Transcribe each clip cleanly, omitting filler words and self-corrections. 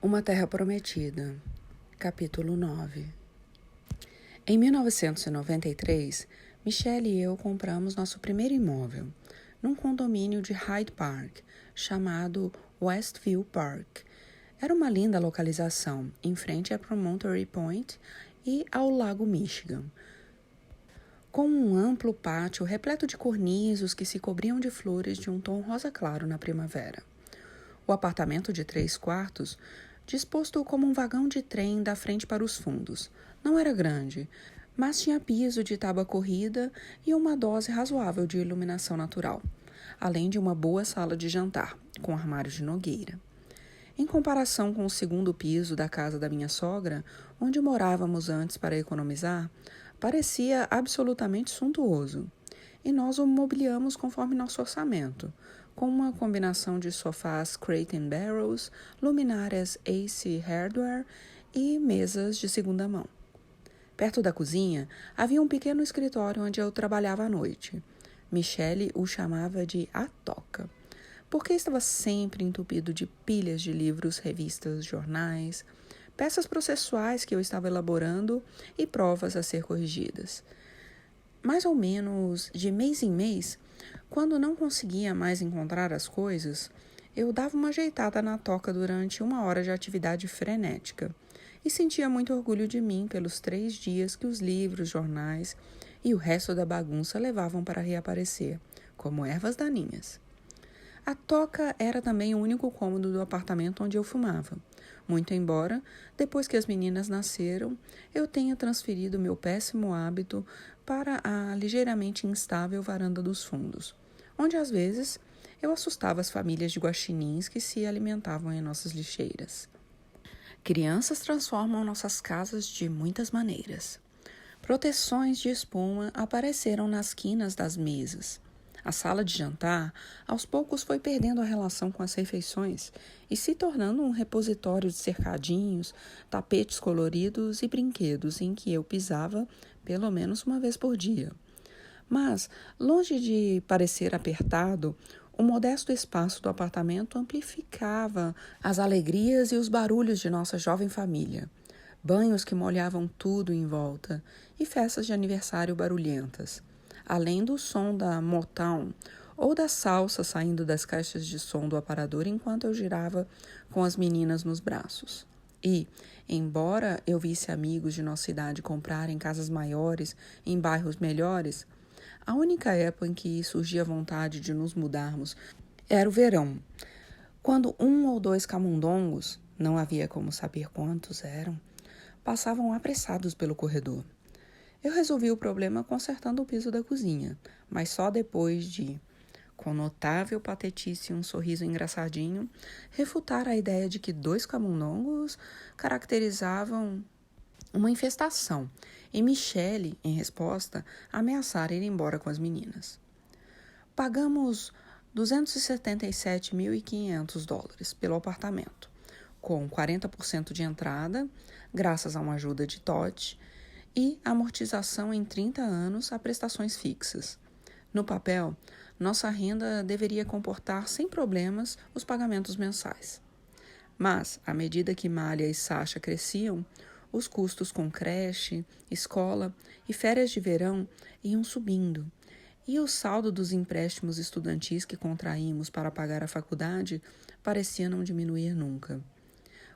Uma Terra Prometida, capítulo 9. Em 1993, Michelle e eu compramos nosso primeiro imóvel, num condomínio de Hyde Park, chamado Westview Park. Era uma linda localização, em frente a Promontory Point e ao Lago Michigan, com um amplo pátio repleto de cornizos que se cobriam de flores de um tom rosa claro na primavera. O apartamento de 3 quartos, disposto como um vagão de trem da frente para os fundos, não era grande, mas tinha piso de tábua corrida e uma dose razoável de iluminação natural, além de uma boa sala de jantar, com armários de nogueira. Em comparação com o segundo piso da casa da minha sogra, onde morávamos antes para economizar, parecia absolutamente suntuoso. E nós o mobiliamos conforme nosso orçamento, com uma combinação de sofás Crate and Barrels, luminárias Ace Hardware e mesas de segunda mão. Perto da cozinha havia um pequeno escritório onde eu trabalhava à noite. Michelle o chamava de A Toca, porque estava sempre entupido de pilhas de livros, revistas, jornais, peças processuais que eu estava elaborando e provas a ser corrigidas. Mais ou menos de mês em mês, quando não conseguia mais encontrar as coisas, eu dava uma ajeitada na toca durante 1 hora de atividade frenética e sentia muito orgulho de mim pelos 3 dias que os livros, jornais e o resto da bagunça levavam para reaparecer, como ervas daninhas. A toca era também o único cômodo do apartamento onde eu fumava, muito embora, depois que as meninas nasceram, eu tenha transferido meu péssimo hábito para a ligeiramente instável varanda dos fundos, onde às vezes eu assustava as famílias de guaxinins que se alimentavam em nossas lixeiras. Crianças transformam nossas casas de muitas maneiras. Proteções de espuma apareceram nas quinas das mesas. A sala de jantar, aos poucos, foi perdendo a relação com as refeições e se tornando um repositório de cercadinhos, tapetes coloridos e brinquedos em que eu pisava pelo menos uma vez por dia. Mas, longe de parecer apertado, o modesto espaço do apartamento amplificava as alegrias e os barulhos de nossa jovem família. Banhos que molhavam tudo em volta e festas de aniversário barulhentas, além do som da Motown ou da salsa saindo das caixas de som do aparador enquanto eu girava com as meninas nos braços. E, embora eu visse amigos de nossa idade comprarem casas maiores em bairros melhores, a única época em que surgia vontade de nos mudarmos era o verão, quando 1 ou 2 camundongos, não havia como saber quantos eram, passavam apressados pelo corredor. Eu resolvi o problema consertando o piso da cozinha, mas só depois de, com notável patetice e um sorriso engraçadinho, refutar a ideia de que 2 camundongos caracterizavam uma infestação e Michelle, em resposta, ameaçara ir embora com as meninas. Pagamos $277.500 pelo apartamento, com 40% de entrada, graças a uma ajuda de Todd, e amortização em 30 anos a prestações fixas. No papel, nossa renda deveria comportar sem problemas os pagamentos mensais. Mas, à medida que Malha e Sasha cresciam, os custos com creche, escola e férias de verão iam subindo, e o saldo dos empréstimos estudantis que contraímos para pagar a faculdade parecia não diminuir nunca.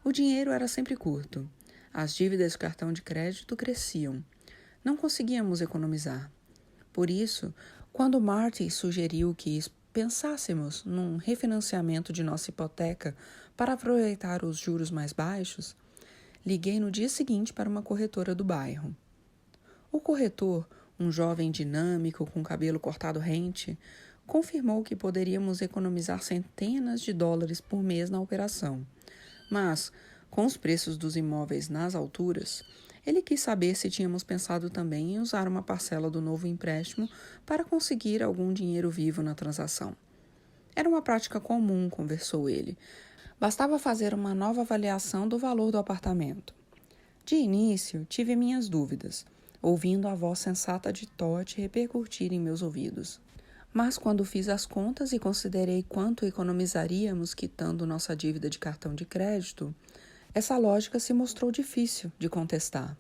O dinheiro era sempre curto. As dívidas de cartão de crédito cresciam. Não conseguíamos economizar. Por isso, quando Marty sugeriu que pensássemos num refinanciamento de nossa hipoteca para aproveitar os juros mais baixos, liguei no dia seguinte para uma corretora do bairro. O corretor, um jovem dinâmico com cabelo cortado rente, confirmou que poderíamos economizar centenas de dólares por mês na operação. Mas, com os preços dos imóveis nas alturas, ele quis saber se tínhamos pensado também em usar uma parcela do novo empréstimo para conseguir algum dinheiro vivo na transação. Era uma prática comum, conversou ele. Bastava fazer uma nova avaliação do valor do apartamento. De início, tive minhas dúvidas, ouvindo a voz sensata de Todd repercutir em meus ouvidos. Mas quando fiz as contas e considerei quanto economizaríamos quitando nossa dívida de cartão de crédito, Essa lógica se mostrou difícil de contestar.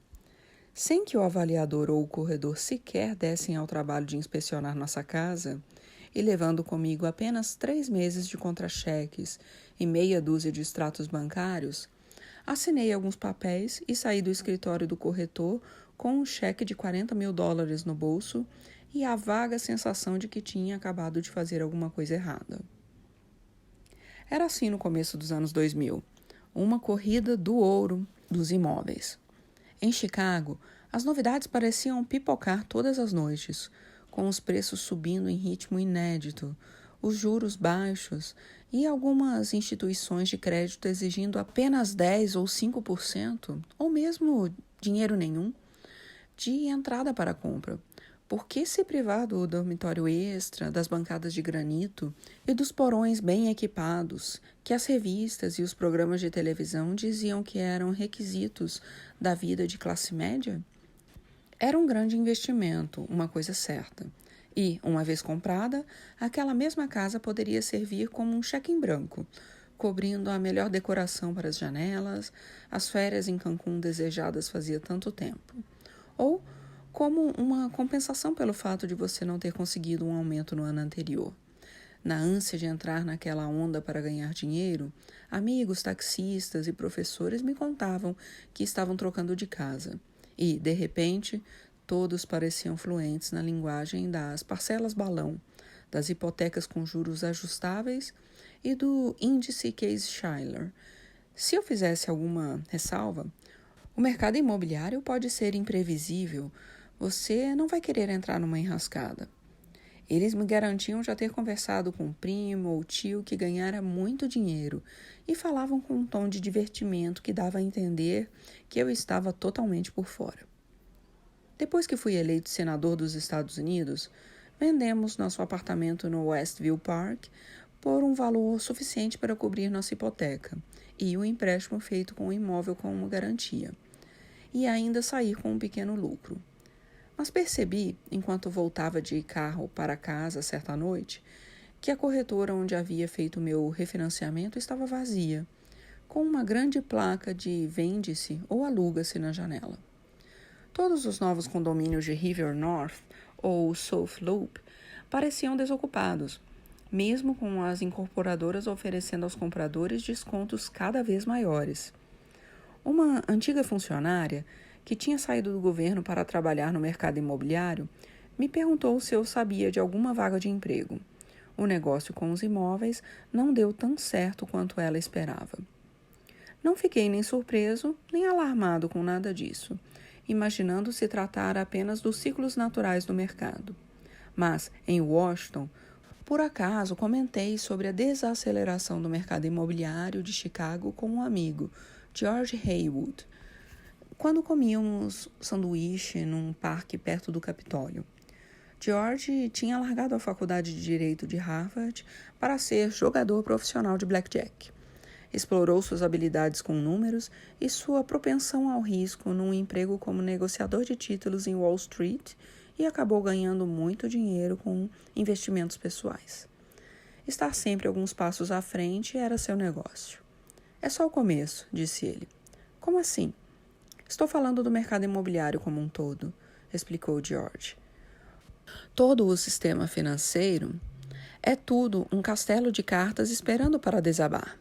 Sem que o avaliador ou o corretor sequer dessem ao trabalho de inspecionar nossa casa, e levando comigo apenas 3 meses de contra-cheques e meia dúzia de extratos bancários, assinei alguns papéis e saí do escritório do corretor com um cheque de $40.000 no bolso e a vaga sensação de que tinha acabado de fazer alguma coisa errada. Era assim no começo dos anos 2000, uma corrida do ouro dos imóveis. Em Chicago, as novidades pareciam pipocar todas as noites, com os preços subindo em ritmo inédito, os juros baixos e algumas instituições de crédito exigindo apenas 10 ou 5%, ou mesmo dinheiro nenhum, de entrada para a compra. Por que se privar do dormitório extra, das bancadas de granito e dos porões bem equipados, que as revistas e os programas de televisão diziam que eram requisitos da vida de classe média? Era um grande investimento, uma coisa certa. E, uma vez comprada, aquela mesma casa poderia servir como um cheque em branco, cobrindo a melhor decoração para as janelas, as férias em Cancún desejadas fazia tanto tempo. Ou como uma compensação pelo fato de você não ter conseguido um aumento no ano anterior. Na ânsia de entrar naquela onda para ganhar dinheiro, amigos, taxistas e professores me contavam que estavam trocando de casa. E, de repente, todos pareciam fluentes na linguagem das parcelas balão, das hipotecas com juros ajustáveis e do índice Case-Shiller. Se eu fizesse alguma ressalva, o mercado imobiliário pode ser imprevisível, você não vai querer entrar numa enrascada. Eles me garantiam já ter conversado com um primo ou tio que ganhara muito dinheiro e falavam com um tom de divertimento que dava a entender que eu estava totalmente por fora. Depois que fui eleito senador dos Estados Unidos, vendemos nosso apartamento no Westview Park por um valor suficiente para cobrir nossa hipoteca e o empréstimo feito com o imóvel com uma garantia, e ainda sair com um pequeno lucro. Mas percebi, enquanto voltava de carro para casa certa noite, que a corretora onde havia feito meu refinanciamento estava vazia, com uma grande placa de vende-se ou aluga-se na janela. Todos os novos condomínios de River North ou South Loop pareciam desocupados, mesmo com as incorporadoras oferecendo aos compradores descontos cada vez maiores. Uma antiga funcionária, que tinha saído do governo para trabalhar no mercado imobiliário, me perguntou se eu sabia de alguma vaga de emprego. O negócio com os imóveis não deu tão certo quanto ela esperava. Não fiquei nem surpreso, nem alarmado com nada disso, imaginando se tratar apenas dos ciclos naturais do mercado. Mas, em Washington, por acaso comentei sobre a desaceleração do mercado imobiliário de Chicago com um amigo, George Haywood, quando comíamos sanduíche num parque perto do Capitólio. George tinha largado a faculdade de Direito de Harvard para ser jogador profissional de blackjack. Explorou suas habilidades com números e sua propensão ao risco num emprego como negociador de títulos em Wall Street e acabou ganhando muito dinheiro com investimentos pessoais. Estar sempre alguns passos à frente era seu negócio. É só o começo, disse ele. Como assim? Estou falando do mercado imobiliário como um todo, explicou George. Todo o sistema financeiro é tudo um castelo de cartas esperando para desabar.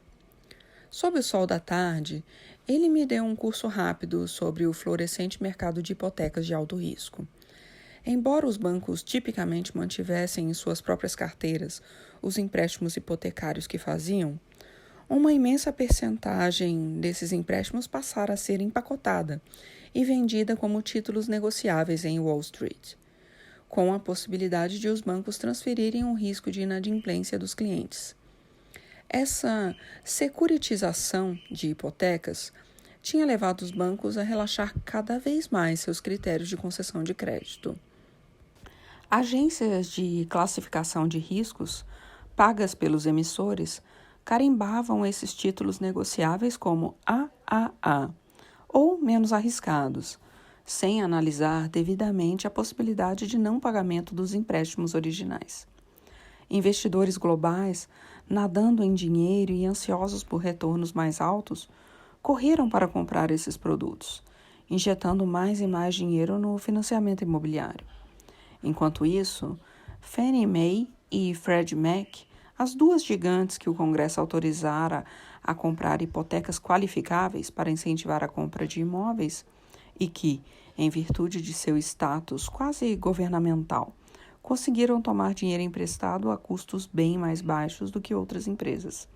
Sob o sol da tarde, ele me deu um curso rápido sobre o florescente mercado de hipotecas de alto risco. Embora os bancos tipicamente mantivessem em suas próprias carteiras os empréstimos hipotecários que faziam, uma imensa percentagem desses empréstimos passara a ser empacotada e vendida como títulos negociáveis em Wall Street, com a possibilidade de os bancos transferirem o risco de inadimplência dos clientes. Essa securitização de hipotecas tinha levado os bancos a relaxar cada vez mais seus critérios de concessão de crédito. Agências de classificação de riscos, pagas pelos emissores, carimbavam esses títulos negociáveis como AAA, ou menos arriscados, sem analisar devidamente a possibilidade de não pagamento dos empréstimos originais. Investidores globais, nadando em dinheiro e ansiosos por retornos mais altos, correram para comprar esses produtos, injetando mais e mais dinheiro no financiamento imobiliário. Enquanto isso, Fannie Mae e Freddie Mac, as duas gigantes que o Congresso autorizara a comprar hipotecas qualificáveis para incentivar a compra de imóveis e que, em virtude de seu status quase governamental, conseguiram tomar dinheiro emprestado a custos bem mais baixos do que outras empresas.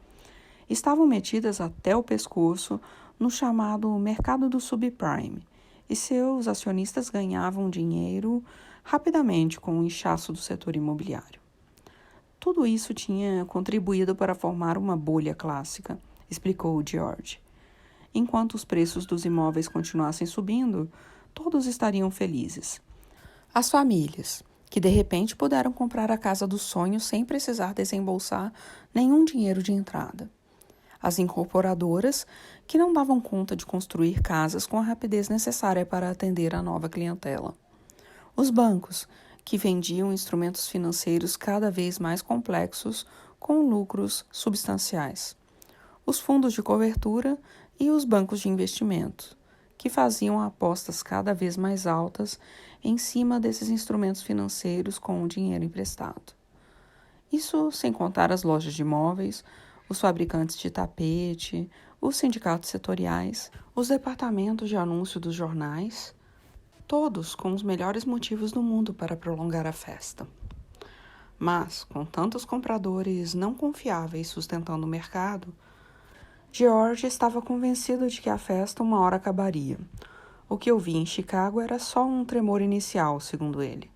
Estavam metidas até o pescoço no chamado mercado do subprime, e seus acionistas ganhavam dinheiro rapidamente com o inchaço do setor imobiliário. Tudo isso tinha contribuído para formar uma bolha clássica, explicou George. Enquanto os preços dos imóveis continuassem subindo, todos estariam felizes. As famílias, que de repente puderam comprar a casa dos sonhos sem precisar desembolsar nenhum dinheiro de entrada. As incorporadoras, que não davam conta de construir casas com a rapidez necessária para atender a nova clientela. Os bancos, que vendiam instrumentos financeiros cada vez mais complexos com lucros substanciais. Os fundos de cobertura e os bancos de investimento, que faziam apostas cada vez mais altas em cima desses instrumentos financeiros com o dinheiro emprestado. Isso sem contar as lojas de imóveis, os fabricantes de tapete, os sindicatos setoriais, os departamentos de anúncio dos jornais, todos com os melhores motivos do mundo para prolongar a festa. Mas, com tantos compradores não confiáveis sustentando o mercado, George estava convencido de que a festa uma hora acabaria. O que eu vi em Chicago era só um tremor inicial, segundo ele.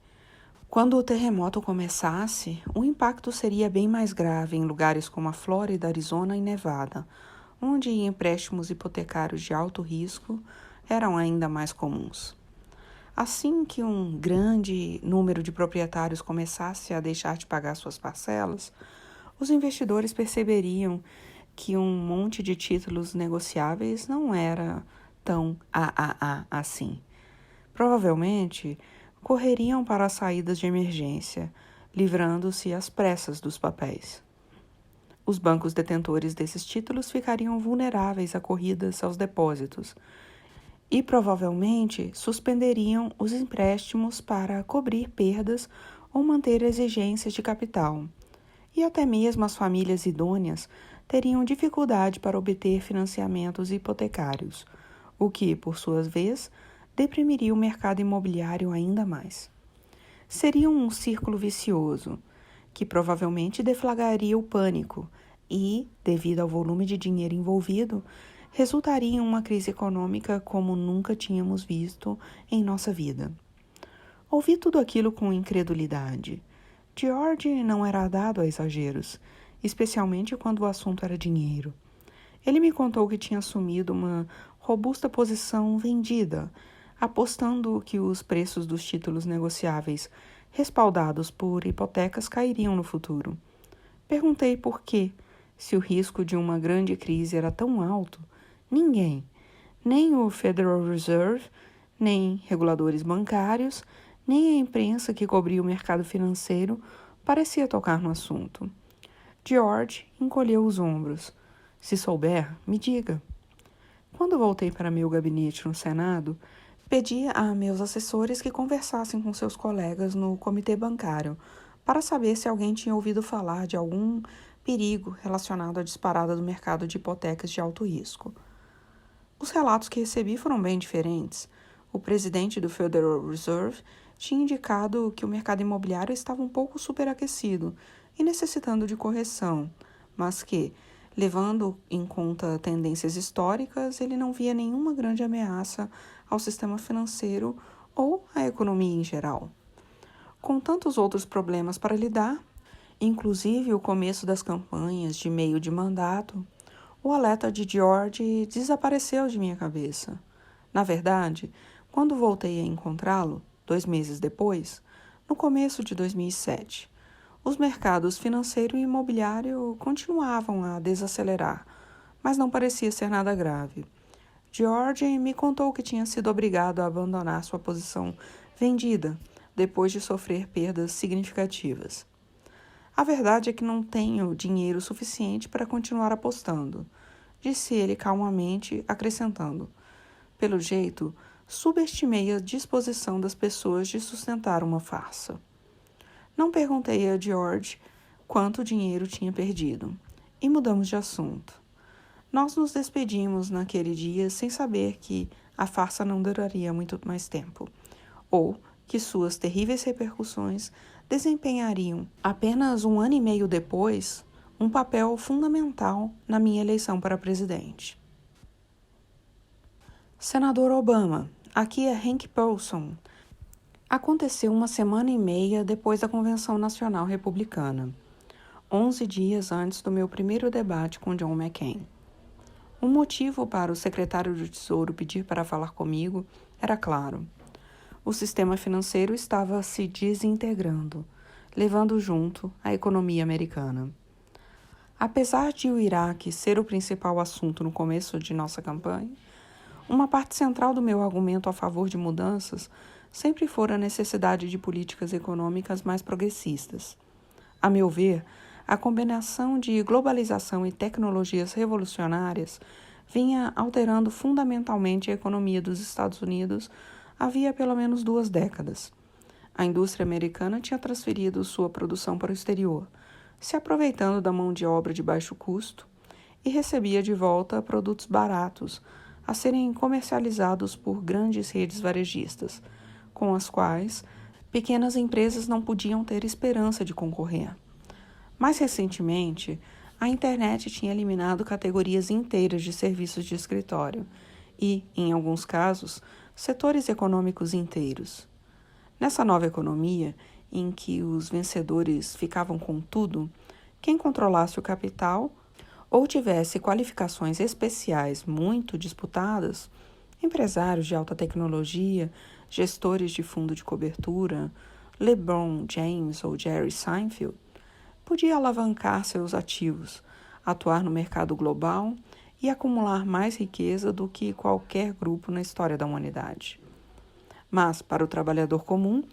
Quando o terremoto começasse, o impacto seria bem mais grave em lugares como a Flórida, Arizona e Nevada, onde empréstimos hipotecários de alto risco eram ainda mais comuns. Assim que um grande número de proprietários começasse a deixar de pagar suas parcelas, os investidores perceberiam que um monte de títulos negociáveis não era tão assim. Provavelmente, correriam para as saídas de emergência, livrando-se às pressas dos papéis. Os bancos detentores desses títulos ficariam vulneráveis a corridas aos depósitos e provavelmente suspenderiam os empréstimos para cobrir perdas ou manter exigências de capital. E até mesmo as famílias idôneas teriam dificuldade para obter financiamentos hipotecários, o que, por sua vez, deprimiria o mercado imobiliário ainda mais. Seria um círculo vicioso, que provavelmente deflagraria o pânico e, devido ao volume de dinheiro envolvido, resultaria em uma crise econômica como nunca tínhamos visto em nossa vida. Ouvi tudo aquilo com incredulidade. George não era dado a exageros, especialmente quando o assunto era dinheiro. Ele me contou que tinha assumido uma robusta posição vendida, apostando que os preços dos títulos negociáveis respaldados por hipotecas cairiam no futuro. Perguntei por quê, se o risco de uma grande crise era tão alto. Ninguém, nem o Federal Reserve, nem reguladores bancários, nem a imprensa que cobria o mercado financeiro parecia tocar no assunto. George encolheu os ombros. Se souber, me diga. Quando voltei para meu gabinete no Senado, pedi a meus assessores que conversassem com seus colegas no comitê bancário para saber se alguém tinha ouvido falar de algum perigo relacionado à disparada do mercado de hipotecas de alto risco. Os relatos que recebi foram bem diferentes. O presidente do Federal Reserve tinha indicado que o mercado imobiliário estava um pouco superaquecido e necessitando de correção, mas que, levando em conta tendências históricas, ele não via nenhuma grande ameaça ao sistema financeiro ou à economia em geral. Com tantos outros problemas para lidar, inclusive o começo das campanhas de meio de mandato, o alerta de George desapareceu de minha cabeça. Na verdade, quando voltei a encontrá-lo, 2 meses depois, no começo de 2007, os mercados financeiro e imobiliário continuavam a desacelerar, mas não parecia ser nada grave. George me contou que tinha sido obrigado a abandonar sua posição vendida depois de sofrer perdas significativas. A verdade é que não tenho dinheiro suficiente para continuar apostando, disse ele calmamente, acrescentando: pelo jeito, subestimei a disposição das pessoas de sustentar uma farsa. Não perguntei a George quanto dinheiro tinha perdido, e mudamos de assunto. Nós nos despedimos naquele dia sem saber que a farsa não duraria muito mais tempo, ou que suas terríveis repercussões desempenhariam, apenas 1 ano e meio depois, um papel fundamental na minha eleição para presidente. Senador Obama, aqui é Hank Paulson. Aconteceu 1 semana e meia depois da Convenção Nacional Republicana, 11 dias antes do meu primeiro debate com John McCain. O motivo para o secretário do Tesouro pedir para falar comigo era claro. O sistema financeiro estava se desintegrando, levando junto a economia americana. Apesar de o Iraque ser o principal assunto no começo de nossa campanha, uma parte central do meu argumento a favor de mudanças sempre fora a necessidade de políticas econômicas mais progressistas. A meu ver, a combinação de globalização e tecnologias revolucionárias vinha alterando fundamentalmente a economia dos Estados Unidos havia pelo menos 2 décadas. A indústria americana tinha transferido sua produção para o exterior, se aproveitando da mão de obra de baixo custo, e recebia de volta produtos baratos a serem comercializados por grandes redes varejistas, com as quais pequenas empresas não podiam ter esperança de concorrer. Mais recentemente, a internet tinha eliminado categorias inteiras de serviços de escritório e, em alguns casos, setores econômicos inteiros. Nessa nova economia, em que os vencedores ficavam com tudo, quem controlasse o capital ou tivesse qualificações especiais muito disputadas, empresários de alta tecnologia, gestores de fundo de cobertura, LeBron James ou Jerry Seinfeld, podia alavancar seus ativos, atuar no mercado global e acumular mais riqueza do que qualquer grupo na história da humanidade. Mas, para o trabalhador comum,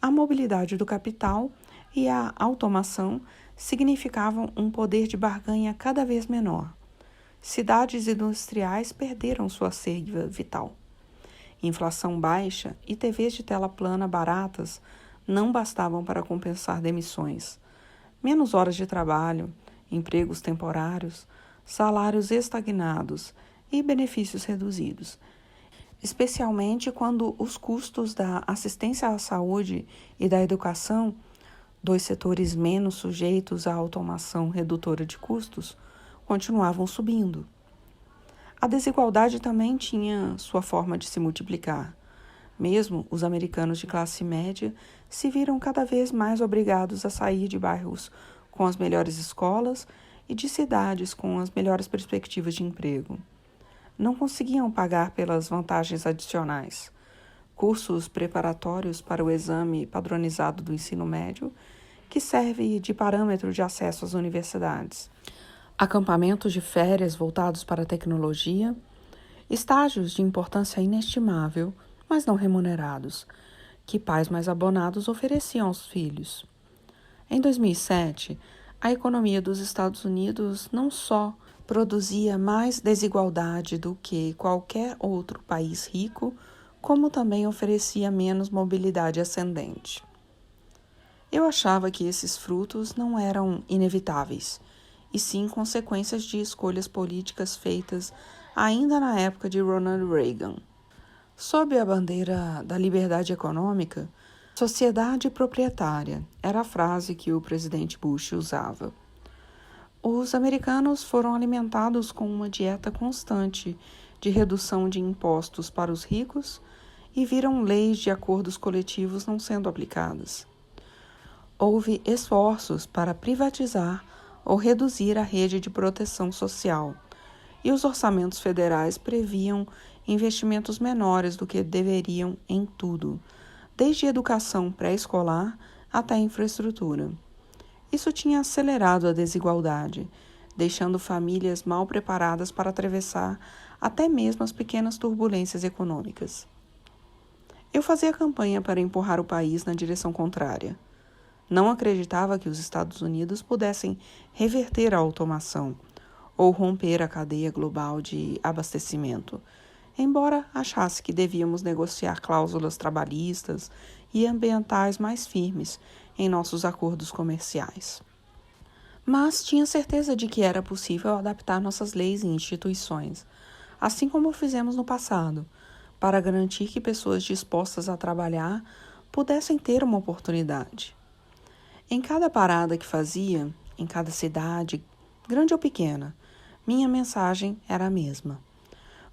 a mobilidade do capital e a automação significavam um poder de barganha cada vez menor. Cidades industriais perderam sua seiva vital. Inflação baixa e TVs de tela plana baratas não bastavam para compensar demissões. Menos horas de trabalho, empregos temporários, salários estagnados e benefícios reduzidos, especialmente quando os custos da assistência à saúde e da educação, 2 setores menos sujeitos à automação redutora de custos, continuavam subindo. A desigualdade também tinha sua forma de se multiplicar. Mesmo os americanos de classe média se viram cada vez mais obrigados a sair de bairros com as melhores escolas e de cidades com as melhores perspectivas de emprego. Não conseguiam pagar pelas vantagens adicionais, cursos preparatórios para o exame padronizado do ensino médio, que serve de parâmetro de acesso às universidades, acampamentos de férias voltados para a tecnologia, estágios de importância inestimável, mas não remunerados, que pais mais abonados ofereciam aos filhos. Em 2007, a economia dos Estados Unidos não só produzia mais desigualdade do que qualquer outro país rico, como também oferecia menos mobilidade ascendente. Eu achava que esses frutos não eram inevitáveis, e sim consequências de escolhas políticas feitas ainda na época de Ronald Reagan. Sob a bandeira da liberdade econômica, sociedade proprietária era a frase que o presidente Bush usava. Os americanos foram alimentados com uma dieta constante de redução de impostos para os ricos e viram leis de acordos coletivos não sendo aplicadas. Houve esforços para privatizar ou reduzir a rede de proteção social, e os orçamentos federais previam investimentos menores do que deveriam em tudo, desde educação pré-escolar até infraestrutura. Isso tinha acelerado a desigualdade, deixando famílias mal preparadas para atravessar até mesmo as pequenas turbulências econômicas. Eu fazia campanha para empurrar o país na direção contrária. Não acreditava que os Estados Unidos pudessem reverter a automação, ou romper a cadeia global de abastecimento, embora achasse que devíamos negociar cláusulas trabalhistas e ambientais mais firmes em nossos acordos comerciais. Mas tinha certeza de que era possível adaptar nossas leis e instituições, assim como fizemos no passado, para garantir que pessoas dispostas a trabalhar pudessem ter uma oportunidade. Em cada parada que fazia, em cada cidade, grande ou pequena, minha mensagem era a mesma.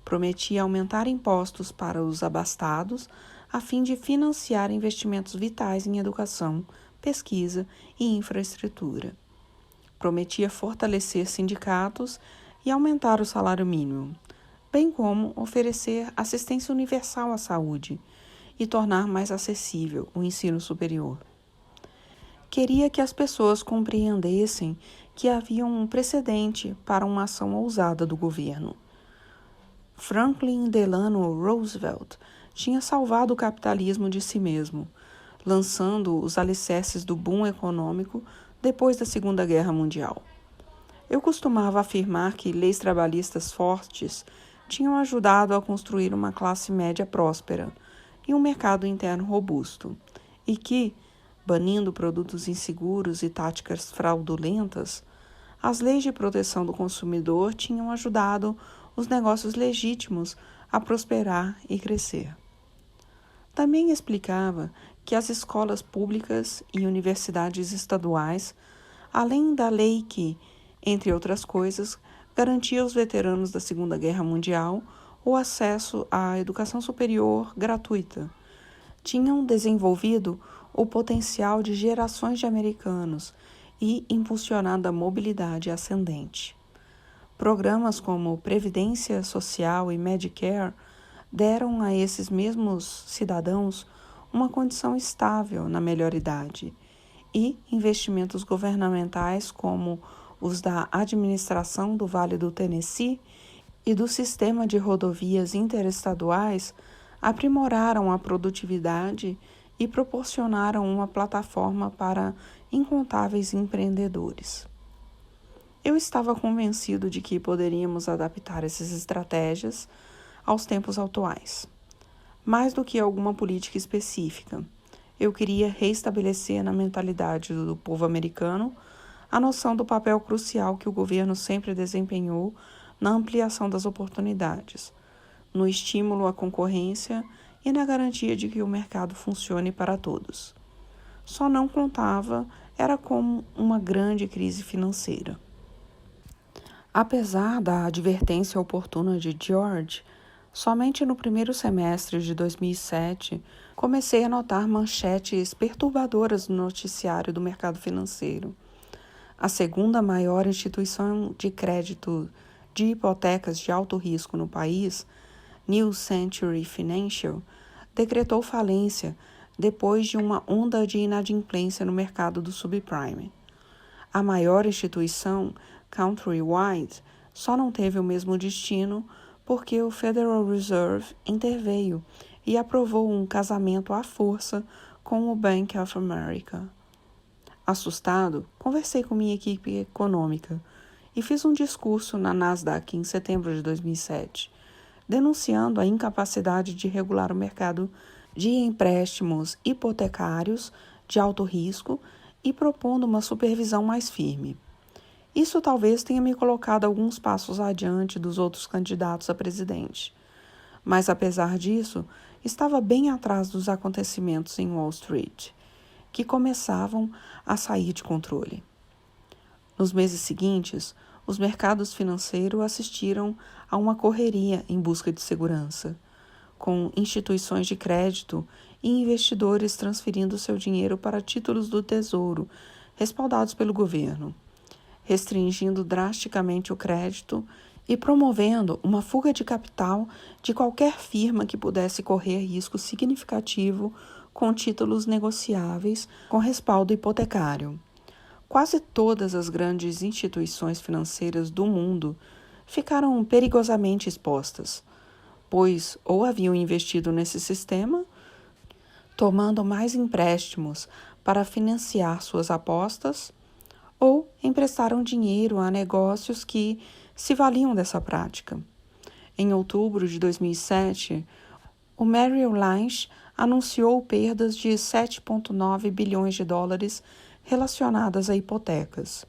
Prometia aumentar impostos para os abastados a fim de financiar investimentos vitais em educação, pesquisa e infraestrutura. Prometia fortalecer sindicatos e aumentar o salário mínimo, bem como oferecer assistência universal à saúde e tornar mais acessível o ensino superior. Queria que as pessoas compreendessem que havia um precedente para uma ação ousada do governo. Franklin Delano Roosevelt tinha salvado o capitalismo de si mesmo, lançando os alicerces do boom econômico depois da Segunda Guerra Mundial. Eu costumava afirmar que leis trabalhistas fortes tinham ajudado a construir uma classe média próspera e um mercado interno robusto, e que, banindo produtos inseguros e táticas fraudulentas, as leis de proteção do consumidor tinham ajudado os negócios legítimos a prosperar e crescer. Também explicava que as escolas públicas e universidades estaduais, além da lei que, entre outras coisas, garantia aos veteranos da Segunda Guerra Mundial o acesso à educação superior gratuita, tinham desenvolvido o potencial de gerações de americanos e impulsionado a mobilidade ascendente. Programas como Previdência Social e Medicare deram a esses mesmos cidadãos uma condição estável na melhor idade, e investimentos governamentais como os da administração do Vale do Tennessee e do sistema de rodovias interestaduais aprimoraram a produtividade e proporcionaram uma plataforma para incontáveis empreendedores. Eu estava convencido de que poderíamos adaptar essas estratégias aos tempos atuais. Mais do que alguma política específica, eu queria reestabelecer na mentalidade do povo americano a noção do papel crucial que o governo sempre desempenhou na ampliação das oportunidades, no estímulo à concorrência e na garantia de que o mercado funcione para todos. Só não contava era com uma grande crise financeira. Apesar da advertência oportuna de George, somente no primeiro semestre de 2007 comecei a notar manchetes perturbadoras no noticiário do mercado financeiro. A segunda maior instituição de crédito de hipotecas de alto risco no país, New Century Financial, decretou falência depois de uma onda de inadimplência no mercado do subprime. A maior instituição, Countrywide, só não teve o mesmo destino porque o Federal Reserve interveio e aprovou um casamento à força com o Bank of America. Assustado, conversei com minha equipe econômica e fiz um discurso na Nasdaq em setembro de 2007, denunciando a incapacidade de regular o mercado de empréstimos hipotecários de alto risco e propondo uma supervisão mais firme. Isso talvez tenha me colocado alguns passos adiante dos outros candidatos a presidente. Mas, apesar disso, estava bem atrás dos acontecimentos em Wall Street, que começavam a sair de controle. Nos meses seguintes, os mercados financeiros assistiram a uma correria em busca de segurança, com instituições de crédito e investidores transferindo seu dinheiro para títulos do Tesouro, respaldados pelo governo, restringindo drasticamente o crédito e promovendo uma fuga de capital de qualquer firma que pudesse correr risco significativo com títulos negociáveis com respaldo hipotecário. Quase todas as grandes instituições financeiras do mundo ficaram perigosamente expostas, pois ou haviam investido nesse sistema, tomando mais empréstimos para financiar suas apostas, ou emprestaram dinheiro a negócios que se valiam dessa prática. Em outubro de 2007, o Merrill Lynch anunciou perdas de 7,9 bilhões de dólares relacionadas a hipotecas.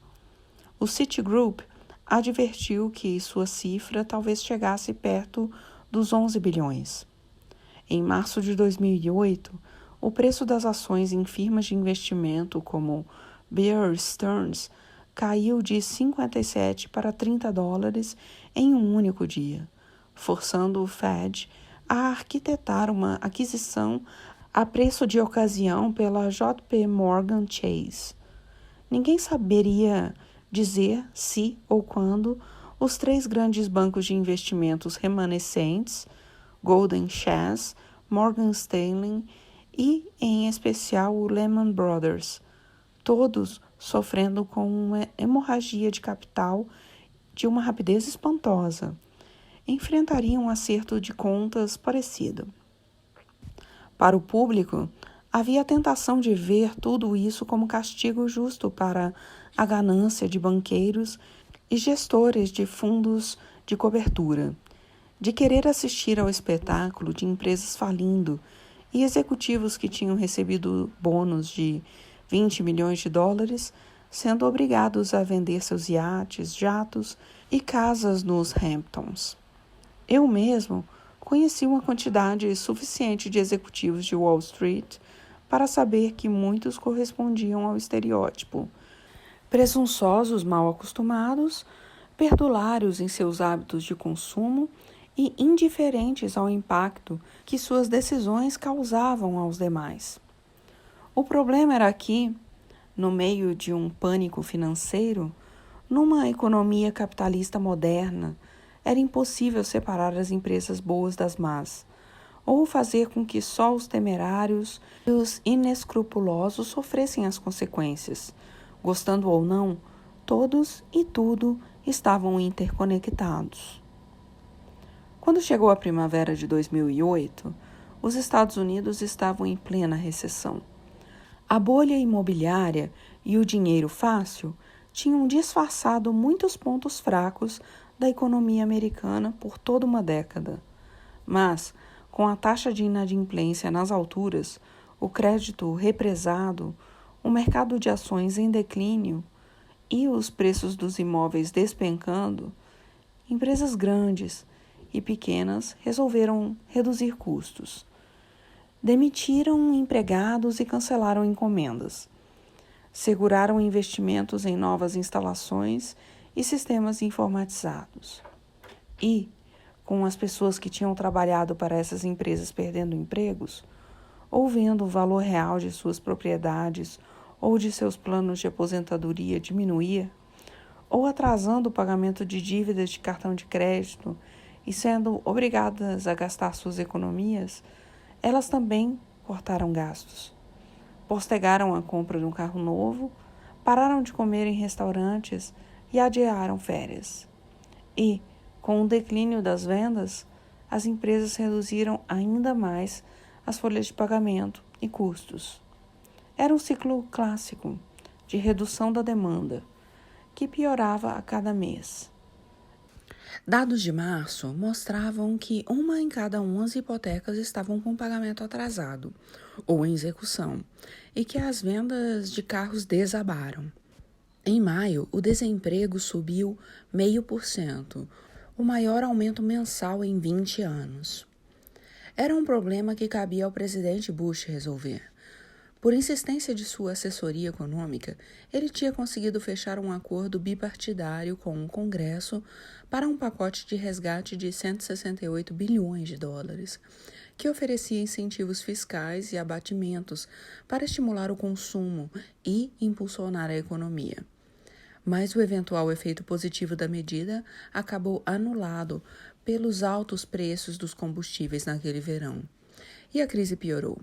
O Citigroup advertiu que sua cifra talvez chegasse perto dos 11 bilhões. Em março de 2008, o preço das ações em firmas de investimento como Bear Stearns caiu de 57 para 30 dólares em um único dia, forçando o Fed a arquitetar uma aquisição a preço de ocasião pela JP Morgan Chase. Ninguém saberia dizer se ou quando os 3 grandes bancos de investimentos remanescentes, Goldman Sachs, Morgan Stanley e, em especial, o Lehman Brothers, todos sofrendo com uma hemorragia de capital de uma rapidez espantosa, enfrentariam um acerto de contas parecido. Para o público, havia a tentação de ver tudo isso como castigo justo para a ganância de banqueiros e gestores de fundos de cobertura, de querer assistir ao espetáculo de empresas falindo e executivos que tinham recebido bônus de 20 milhões de dólares sendo obrigados a vender seus iates, jatos e casas nos Hamptons. Eu mesmo conheci uma quantidade suficiente de executivos de Wall Street para saber que muitos correspondiam ao estereótipo. Presunçosos mal acostumados, perdulários em seus hábitos de consumo e indiferentes ao impacto que suas decisões causavam aos demais. O problema era que, no meio de um pânico financeiro, numa economia capitalista moderna, era impossível separar as empresas boas das más, ou fazer com que só os temerários e os inescrupulosos sofressem as consequências. Gostando ou não, todos e tudo estavam interconectados. Quando chegou a primavera de 2008, os Estados Unidos estavam em plena recessão. A bolha imobiliária e o dinheiro fácil tinham disfarçado muitos pontos fracos da economia americana por toda uma década. Mas, com a taxa de inadimplência nas alturas, o crédito represado, o mercado de ações em declínio e os preços dos imóveis despencando, empresas grandes e pequenas resolveram reduzir custos. Demitiram empregados e cancelaram encomendas. Seguraram investimentos em novas instalações e sistemas informatizados. E, com as pessoas que tinham trabalhado para essas empresas perdendo empregos, ou vendo o valor real de suas propriedades ou de seus planos de aposentadoria diminuir, ou atrasando o pagamento de dívidas de cartão de crédito e sendo obrigadas a gastar suas economias, elas também cortaram gastos. Postergaram a compra de um carro novo, pararam de comer em restaurantes e adiaram férias. E, com o declínio das vendas, as empresas reduziram ainda mais as folhas de pagamento e custos. Era um ciclo clássico de redução da demanda, que piorava a cada mês. Dados de março mostravam que 1 em cada 11 hipotecas estavam com pagamento atrasado ou em execução e que as vendas de carros desabaram. Em maio, o desemprego subiu 0,5%, o maior aumento mensal em 20 anos. Era um problema que cabia ao presidente Bush resolver. Por insistência de sua assessoria econômica, ele tinha conseguido fechar um acordo bipartidário com o Congresso para um pacote de resgate de 168 bilhões de dólares, que oferecia incentivos fiscais e abatimentos para estimular o consumo e impulsionar a economia. Mas o eventual efeito positivo da medida acabou anulado pelos altos preços dos combustíveis naquele verão. E a crise piorou.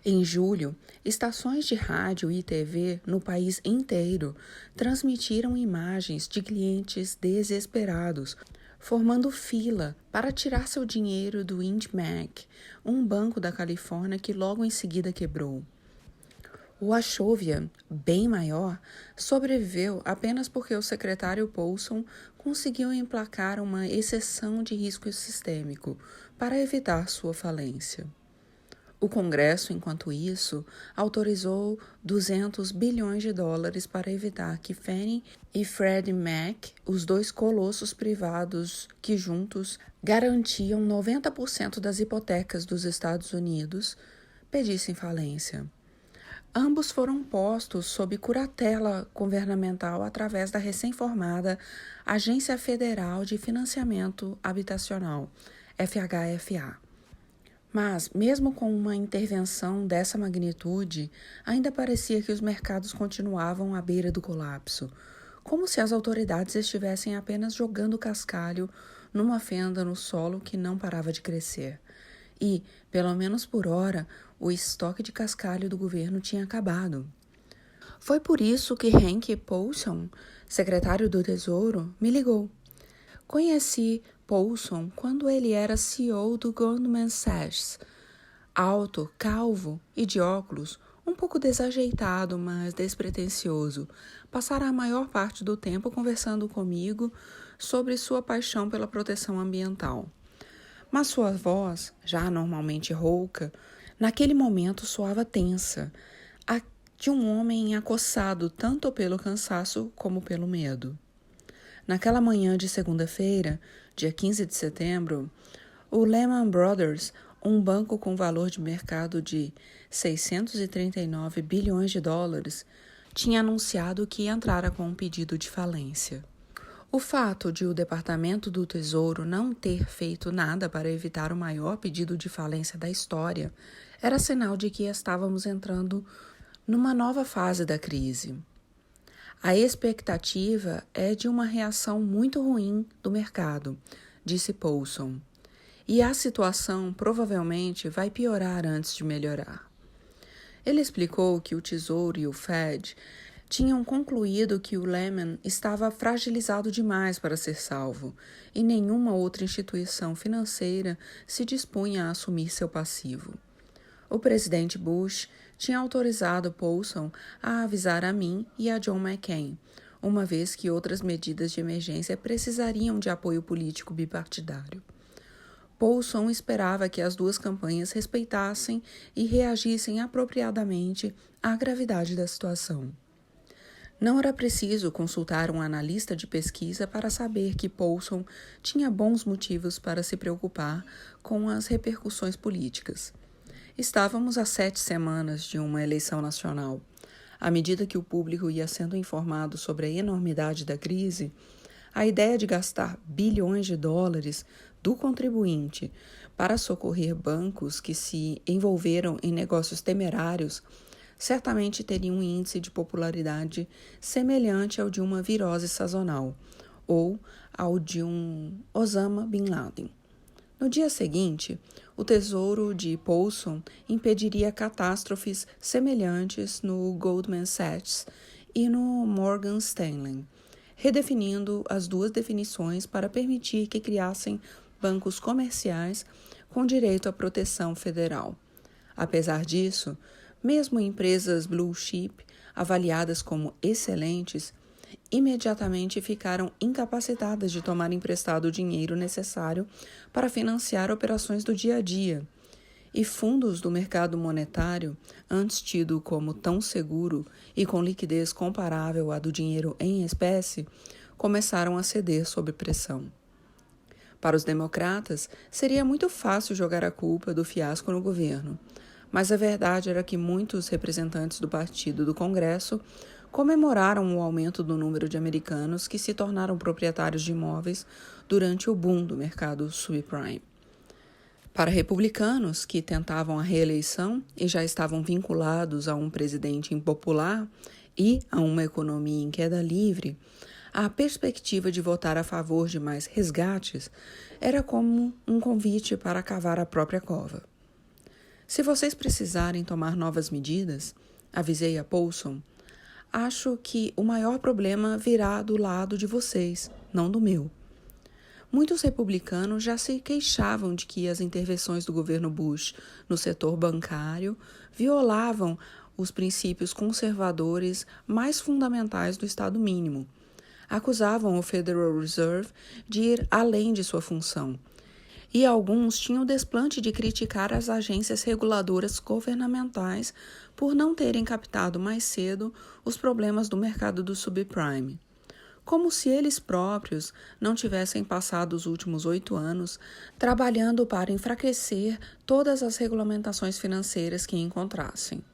Em julho, estações de rádio e TV no país inteiro transmitiram imagens de clientes desesperados, formando fila para tirar seu dinheiro do IndyMac, um banco da Califórnia que logo em seguida quebrou. Wachovia, bem maior, sobreviveu apenas porque o secretário Paulson conseguiu emplacar uma exceção de risco sistêmico para evitar sua falência. O Congresso, enquanto isso, autorizou 200 bilhões de dólares para evitar que Fannie e Freddie Mac, os dois colossos privados que juntos garantiam 90% das hipotecas dos Estados Unidos, pedissem falência. Ambos foram postos sob curatela governamental através da recém-formada Agência Federal de Financiamento Habitacional, FHFA. Mas, mesmo com uma intervenção dessa magnitude, ainda parecia que os mercados continuavam à beira do colapso, como se as autoridades estivessem apenas jogando cascalho numa fenda no solo que não parava de crescer. E, pelo menos por hora, o estoque de cascalho do governo tinha acabado. Foi por isso que Hank Paulson, secretário do Tesouro, me ligou. Conheci Paulson quando ele era CEO do Goldman Sachs. Alto, calvo e de óculos, um pouco desajeitado, mas despretensioso, passara a maior parte do tempo conversando comigo sobre sua paixão pela proteção ambiental. Mas sua voz, já normalmente rouca, naquele momento soava tensa, a de um homem acossado tanto pelo cansaço como pelo medo. Naquela manhã de segunda-feira, dia 15 de setembro, o Lehman Brothers, um banco com valor de mercado de 639 bilhões de dólares, tinha anunciado que entrara com um pedido de falência. O fato de o Departamento do Tesouro não ter feito nada para evitar o maior pedido de falência da história era sinal de que estávamos entrando numa nova fase da crise. A expectativa é de uma reação muito ruim do mercado, disse Paulson, e a situação provavelmente vai piorar antes de melhorar. Ele explicou que o Tesouro e o Fed tinham concluído que o Lehman estava fragilizado demais para ser salvo e nenhuma outra instituição financeira se dispunha a assumir seu passivo. O presidente Bush tinha autorizado Paulson a avisar a mim e a John McCain, uma vez que outras medidas de emergência precisariam de apoio político bipartidário. Paulson esperava que as duas campanhas respeitassem e reagissem apropriadamente à gravidade da situação. Não era preciso consultar um analista de pesquisa para saber que Paulson tinha bons motivos para se preocupar com as repercussões políticas. Estávamos a 7 semanas de uma eleição nacional. À medida que o público ia sendo informado sobre a enormidade da crise, a ideia de gastar bilhões de dólares do contribuinte para socorrer bancos que se envolveram em negócios temerários certamente teria um índice de popularidade semelhante ao de uma virose sazonal ou ao de um Osama Bin Laden. No dia seguinte, o Tesouro de Paulson impediria catástrofes semelhantes no Goldman Sachs e no Morgan Stanley, redefinindo as duas definições para permitir que criassem bancos comerciais com direito à proteção federal. Apesar disso, mesmo empresas blue chip, avaliadas como excelentes, imediatamente ficaram incapacitadas de tomar emprestado o dinheiro necessário para financiar operações do dia a dia, e fundos do mercado monetário, antes tido como tão seguro e com liquidez comparável à do dinheiro em espécie, começaram a ceder sob pressão. Para os democratas, seria muito fácil jogar a culpa do fiasco no governo, mas a verdade era que muitos representantes do partido do Congresso comemoraram o aumento do número de americanos que se tornaram proprietários de imóveis durante o boom do mercado subprime. Para republicanos que tentavam a reeleição e já estavam vinculados a um presidente impopular e a uma economia em queda livre, a perspectiva de votar a favor de mais resgates era como um convite para cavar a própria cova. Se vocês precisarem tomar novas medidas, avisei a Paulson, acho que o maior problema virá do lado de vocês, não do meu. Muitos republicanos já se queixavam de que as intervenções do governo Bush no setor bancário violavam os princípios conservadores mais fundamentais do Estado mínimo. Acusavam o Federal Reserve de ir além de sua função. E alguns tinham o desplante de criticar as agências reguladoras governamentais por não terem captado mais cedo os problemas do mercado do subprime. Como se eles próprios não tivessem passado os últimos 8 anos trabalhando para enfraquecer todas as regulamentações financeiras que encontrassem.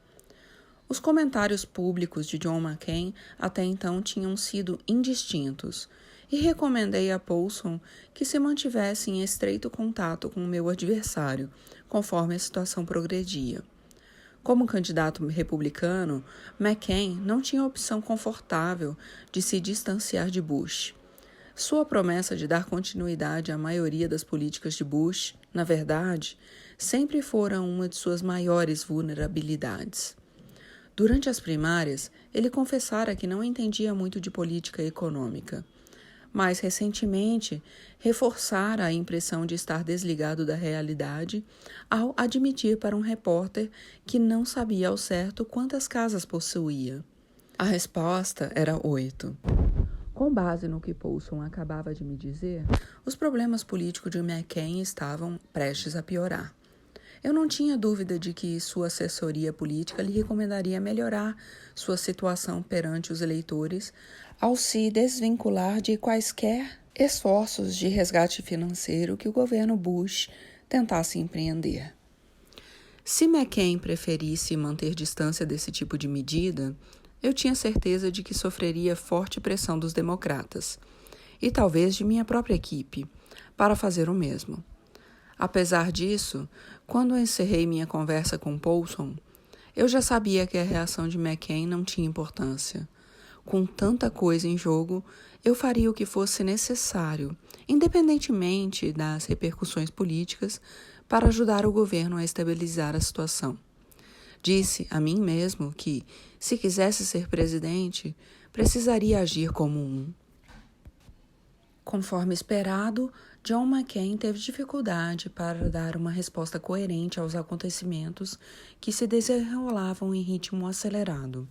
Os comentários públicos de John McCain até então tinham sido indistintos, e recomendei a Paulson que se mantivesse em estreito contato com o meu adversário, conforme a situação progredia. Como candidato republicano, McCain não tinha opção confortável de se distanciar de Bush. Sua promessa de dar continuidade à maioria das políticas de Bush, na verdade, sempre fora uma de suas maiores vulnerabilidades. Durante as primárias, ele confessara que não entendia muito de política econômica. Mais recentemente, reforçara a impressão de estar desligado da realidade ao admitir para um repórter que não sabia ao certo quantas casas possuía. A resposta era 8. Com base no que Paulson acabava de me dizer, os problemas políticos de McCain estavam prestes a piorar. Eu não tinha dúvida de que sua assessoria política lhe recomendaria melhorar sua situação perante os eleitores ao se desvincular de quaisquer esforços de resgate financeiro que o governo Bush tentasse empreender. Se McCain preferisse manter distância desse tipo de medida, eu tinha certeza de que sofreria forte pressão dos democratas, e talvez de minha própria equipe, para fazer o mesmo. Apesar disso, quando encerrei minha conversa com Paulson, eu já sabia que a reação de McCain não tinha importância. Com tanta coisa em jogo, eu faria o que fosse necessário, independentemente das repercussões políticas, para ajudar o governo a estabilizar a situação. Disse a mim mesmo que, se quisesse ser presidente, precisaria agir como um. Conforme esperado, John McCain teve dificuldade para dar uma resposta coerente aos acontecimentos que se desenrolavam em ritmo acelerado.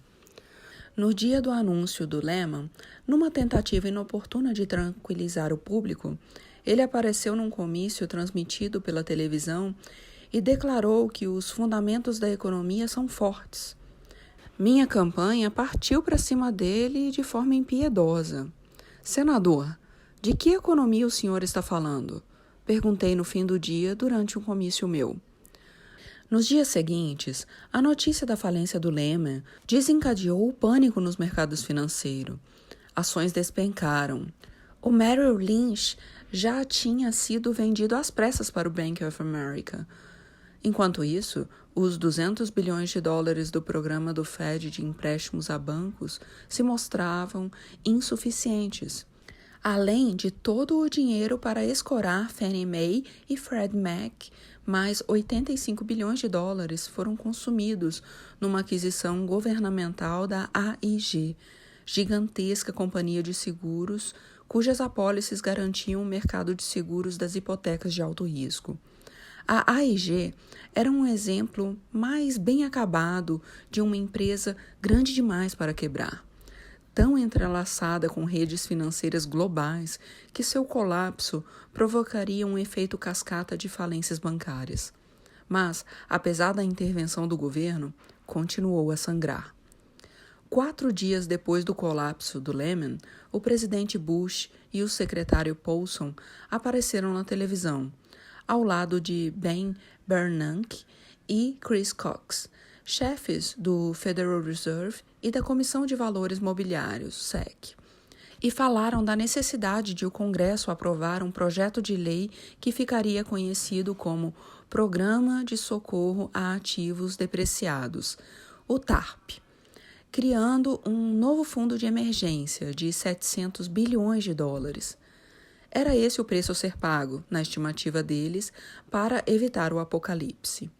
No dia do anúncio do Lehman, numa tentativa inoportuna de tranquilizar o público, ele apareceu num comício transmitido pela televisão e declarou que os fundamentos da economia são fortes. Minha campanha partiu para cima dele de forma impiedosa. Senador, de que economia o senhor está falando? Perguntei no fim do dia durante um comício meu. Nos dias seguintes, a notícia da falência do Lehman desencadeou o pânico nos mercados financeiros. Ações despencaram. O Merrill Lynch já tinha sido vendido às pressas para o Bank of America. Enquanto isso, os 200 bilhões de dólares do programa do Fed de empréstimos a bancos se mostravam insuficientes, além de todo o dinheiro para escorar Fannie Mae e Freddie Mac. Mais 85 bilhões de dólares foram consumidos numa aquisição governamental da AIG, gigantesca companhia de seguros, cujas apólices garantiam o mercado de seguros das hipotecas de alto risco. A AIG era um exemplo mais bem acabado de uma empresa grande demais para quebrar, tão entrelaçada com redes financeiras globais que seu colapso provocaria um efeito cascata de falências bancárias. Mas, apesar da intervenção do governo, continuou a sangrar. 4 dias depois do colapso do Lehman, o presidente Bush e o secretário Paulson apareceram na televisão, ao lado de Ben Bernanke e Chris Cox, chefes do Federal Reserve e da Comissão de Valores Mobiliários, SEC, e falaram da necessidade de o Congresso aprovar um projeto de lei que ficaria conhecido como Programa de Socorro a Ativos Depreciados, o TARP, criando um novo fundo de emergência de 700 bilhões de dólares. Era esse o preço a ser pago, na estimativa deles, para evitar o apocalipse.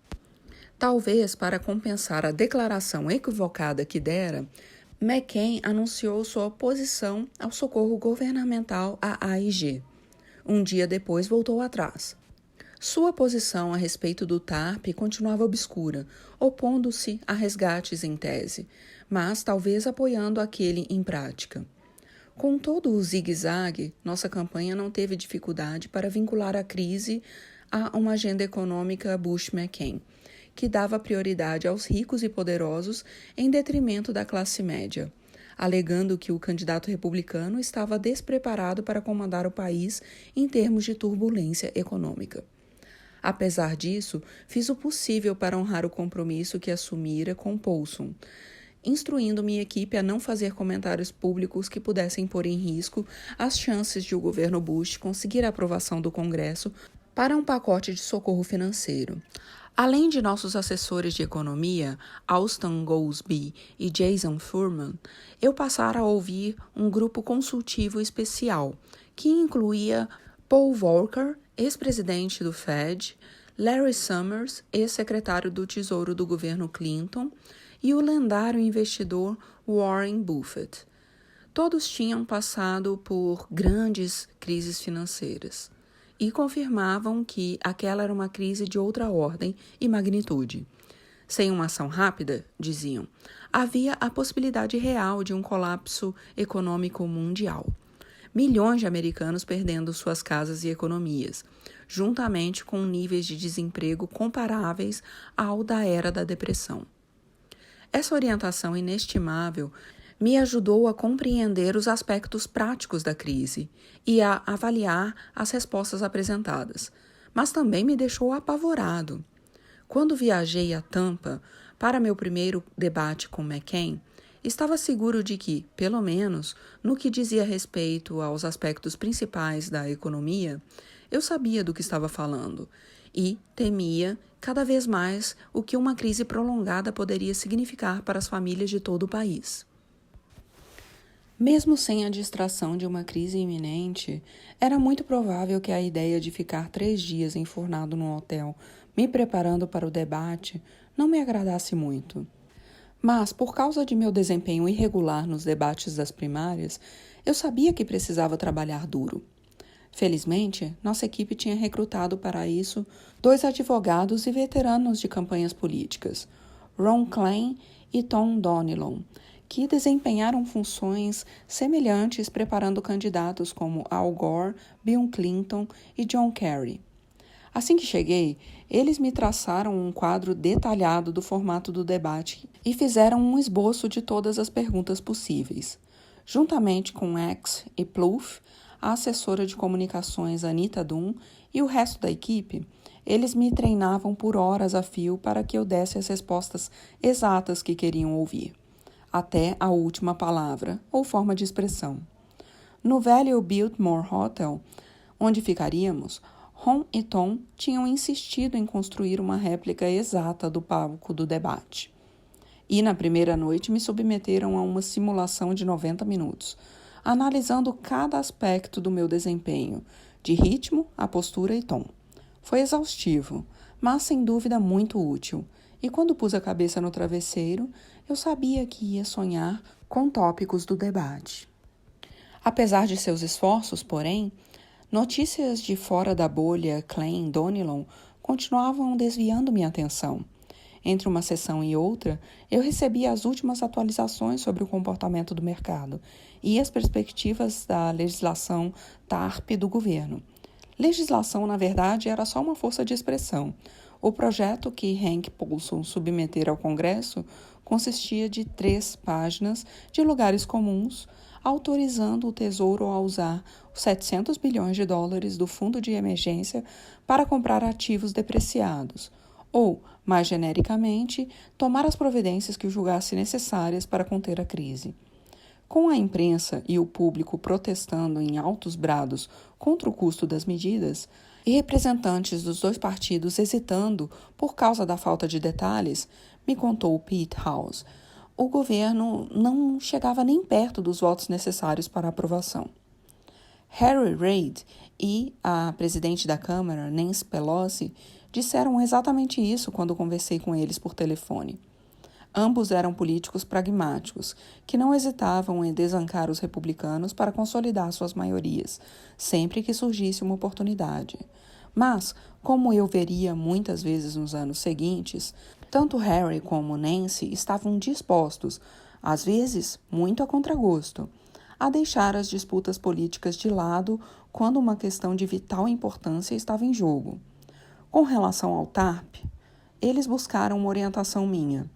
Talvez para compensar a declaração equivocada que dera, McCain anunciou sua oposição ao socorro governamental à AIG. Um dia depois voltou atrás. Sua posição a respeito do TARP continuava obscura, opondo-se a resgates em tese, mas talvez apoiando aquele em prática. Com todo o zigue-zague, nossa campanha não teve dificuldade para vincular a crise a uma agenda econômica Bush-McCain, que dava prioridade aos ricos e poderosos em detrimento da classe média, alegando que o candidato republicano estava despreparado para comandar o país em termos de turbulência econômica. Apesar disso, fiz o possível para honrar o compromisso que assumira com Paulson, instruindo minha equipe a não fazer comentários públicos que pudessem pôr em risco as chances de o governo Bush conseguir a aprovação do Congresso para um pacote de socorro financeiro. Além de nossos assessores de economia, Austin Goolsbee e Jason Furman, eu passara a ouvir um grupo consultivo especial, que incluía Paul Volcker, ex-presidente do Fed, Larry Summers, ex-secretário do Tesouro do governo Clinton, e o lendário investidor Warren Buffett. Todos tinham passado por grandes crises financeiras e confirmavam que aquela era uma crise de outra ordem e magnitude. Sem uma ação rápida, diziam, havia a possibilidade real de um colapso econômico mundial. Milhões de americanos perdendo suas casas e economias, juntamente com níveis de desemprego comparáveis ao da era da depressão. Essa orientação inestimável me ajudou a compreender os aspectos práticos da crise e a avaliar as respostas apresentadas, mas também me deixou apavorado. Quando viajei a Tampa para meu primeiro debate com McCain, estava seguro de que, pelo menos no que dizia respeito aos aspectos principais da economia, eu sabia do que estava falando e temia cada vez mais o que uma crise prolongada poderia significar para as famílias de todo o país. Mesmo sem a distração de uma crise iminente, era muito provável que a ideia de ficar 3 dias enfurnado no hotel, me preparando para o debate, não me agradasse muito. Mas, por causa de meu desempenho irregular nos debates das primárias, eu sabia que precisava trabalhar duro. Felizmente, nossa equipe tinha recrutado para isso 2 advogados e veteranos de campanhas políticas, Ron Klain e Tom Donilon, que desempenharam funções semelhantes preparando candidatos como Al Gore, Bill Clinton e John Kerry. Assim que cheguei, eles me traçaram um quadro detalhado do formato do debate e fizeram um esboço de todas as perguntas possíveis. Juntamente com X e Plouffe, a assessora de comunicações Anita Dunn e o resto da equipe, eles me treinavam por horas a fio para que eu desse as respostas exatas que queriam ouvir, até a última palavra ou forma de expressão. No velho Biltmore Hotel, onde ficaríamos, Ron e Tom tinham insistido em construir uma réplica exata do palco do debate. E na primeira noite me submeteram a uma simulação de 90 minutos, analisando cada aspecto do meu desempenho, de ritmo, a postura e tom. Foi exaustivo, mas sem dúvida muito útil, e quando pus a cabeça no travesseiro, eu sabia que ia sonhar com tópicos do debate. Apesar de seus esforços, porém, notícias de fora da bolha Klain-Donilon continuavam desviando minha atenção. Entre uma sessão e outra, eu recebia as últimas atualizações sobre o comportamento do mercado e as perspectivas da legislação TARP do governo. Legislação, na verdade, era só uma força de expressão. O projeto que Hank Paulson submetera ao Congresso consistia de 3 páginas de lugares comuns, autorizando o Tesouro a usar os 700 bilhões de dólares do Fundo de Emergência para comprar ativos depreciados, ou, mais genericamente, tomar as providências que julgasse necessárias para conter a crise. Com a imprensa e o público protestando em altos brados contra o custo das medidas, e representantes dos 2 partidos hesitando por causa da falta de detalhes, me contou Pete House, o governo não chegava nem perto dos votos necessários para a aprovação. Harry Reid e a presidente da Câmara, Nancy Pelosi, disseram exatamente isso quando conversei com eles por telefone. Ambos eram políticos pragmáticos, que não hesitavam em desancar os republicanos para consolidar suas maiorias, sempre que surgisse uma oportunidade. Mas, como eu veria muitas vezes nos anos seguintes, tanto Harry como Nancy estavam dispostos, às vezes muito a contragosto, a deixar as disputas políticas de lado quando uma questão de vital importância estava em jogo. Com relação ao TARP, eles buscaram uma orientação minha.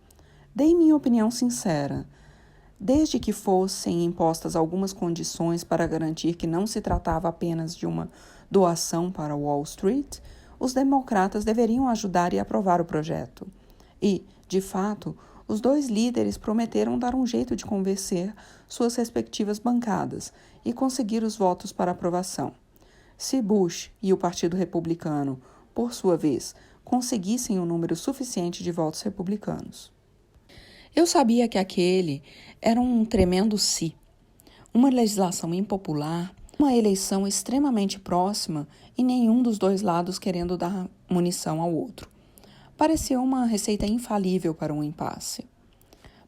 Dei minha opinião sincera. Desde que fossem impostas algumas condições para garantir que não se tratava apenas de uma doação para Wall Street, os democratas deveriam ajudar e aprovar o projeto. E, de fato, os dois líderes prometeram dar um jeito de convencer suas respectivas bancadas e conseguir os votos para aprovação. Se Bush e o Partido Republicano, por sua vez, conseguissem um número suficiente de votos republicanos. Eu sabia que aquele era um tremendo se. Uma legislação impopular, uma eleição extremamente próxima e nenhum dos dois lados querendo dar munição ao outro. Parecia uma receita infalível para um impasse.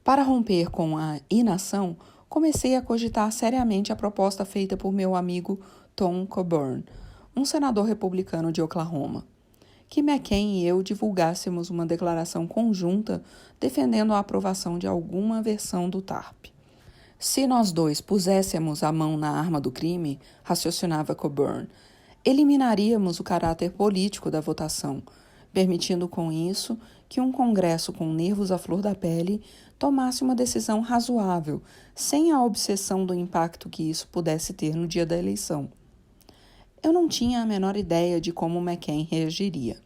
Para romper com a inação, comecei a cogitar seriamente a proposta feita por meu amigo Tom Coburn, um senador republicano de Oklahoma, que McCain e eu divulgássemos uma declaração conjunta defendendo a aprovação de alguma versão do TARP. Se nós dois puséssemos a mão na arma do crime, raciocinava Coburn, eliminaríamos o caráter político da votação, permitindo com isso que um Congresso com nervos à flor da pele tomasse uma decisão razoável, sem a obsessão do impacto que isso pudesse ter no dia da eleição. Eu não tinha a menor ideia de como McCain reagiria.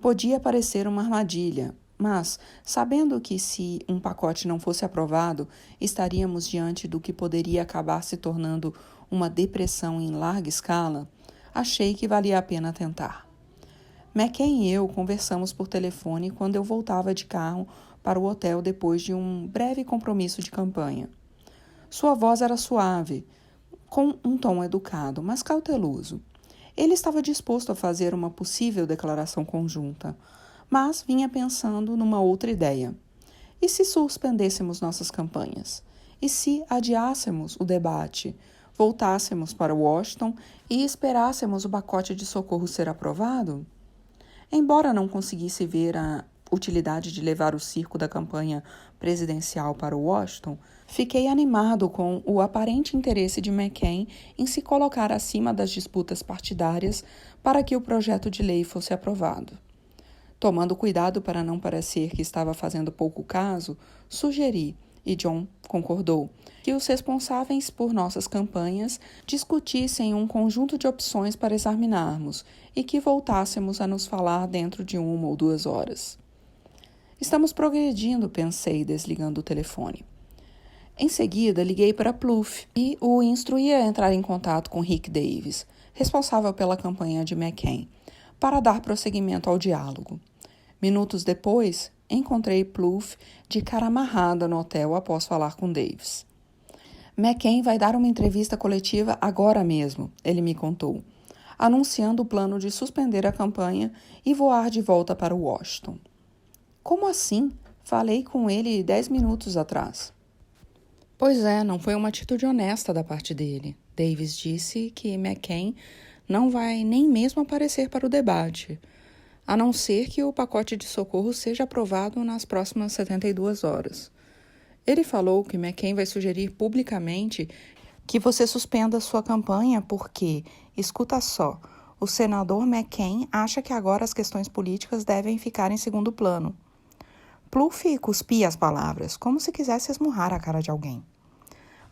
Podia parecer uma armadilha, mas, sabendo que se um pacote não fosse aprovado, estaríamos diante do que poderia acabar se tornando uma depressão em larga escala, achei que valia a pena tentar. McCain e eu conversamos por telefone quando eu voltava de carro para o hotel depois de um breve compromisso de campanha. Sua voz era suave, com um tom educado, mas cauteloso. Ele estava disposto a fazer uma possível declaração conjunta, mas vinha pensando numa outra ideia. E se suspendêssemos nossas campanhas? E se adiássemos o debate, voltássemos para Washington e esperássemos o pacote de socorro ser aprovado? Embora não conseguisse ver a utilidade de levar o circo da campanha presidencial para Washington, fiquei animado com o aparente interesse de McCain em se colocar acima das disputas partidárias para que o projeto de lei fosse aprovado. Tomando cuidado para não parecer que estava fazendo pouco caso, sugeri, e John concordou, que os responsáveis por nossas campanhas discutissem um conjunto de opções para examinarmos e que voltássemos a nos falar dentro de 1 ou 2 horas. Estamos progredindo, pensei, desligando o telefone. Em seguida, liguei para Plouffe e o instruí a entrar em contato com Rick Davis, responsável pela campanha de McCain, para dar prosseguimento ao diálogo. Minutos depois, encontrei Plouffe de cara amarrada no hotel após falar com Davis. McCain vai dar uma entrevista coletiva agora mesmo, ele me contou, anunciando o plano de suspender a campanha e voar de volta para Washington. Como assim? Falei com ele 10 minutos atrás. Pois é, não foi uma atitude honesta da parte dele. Davis disse que McCain não vai nem mesmo aparecer para o debate, a não ser que o pacote de socorro seja aprovado nas próximas 72 horas. Ele falou que McCain vai sugerir publicamente que você suspenda sua campanha porque, escuta só, o senador McCain acha que agora as questões políticas devem ficar em segundo plano. Plouffe cuspia as palavras, como se quisesse esmurrar a cara de alguém.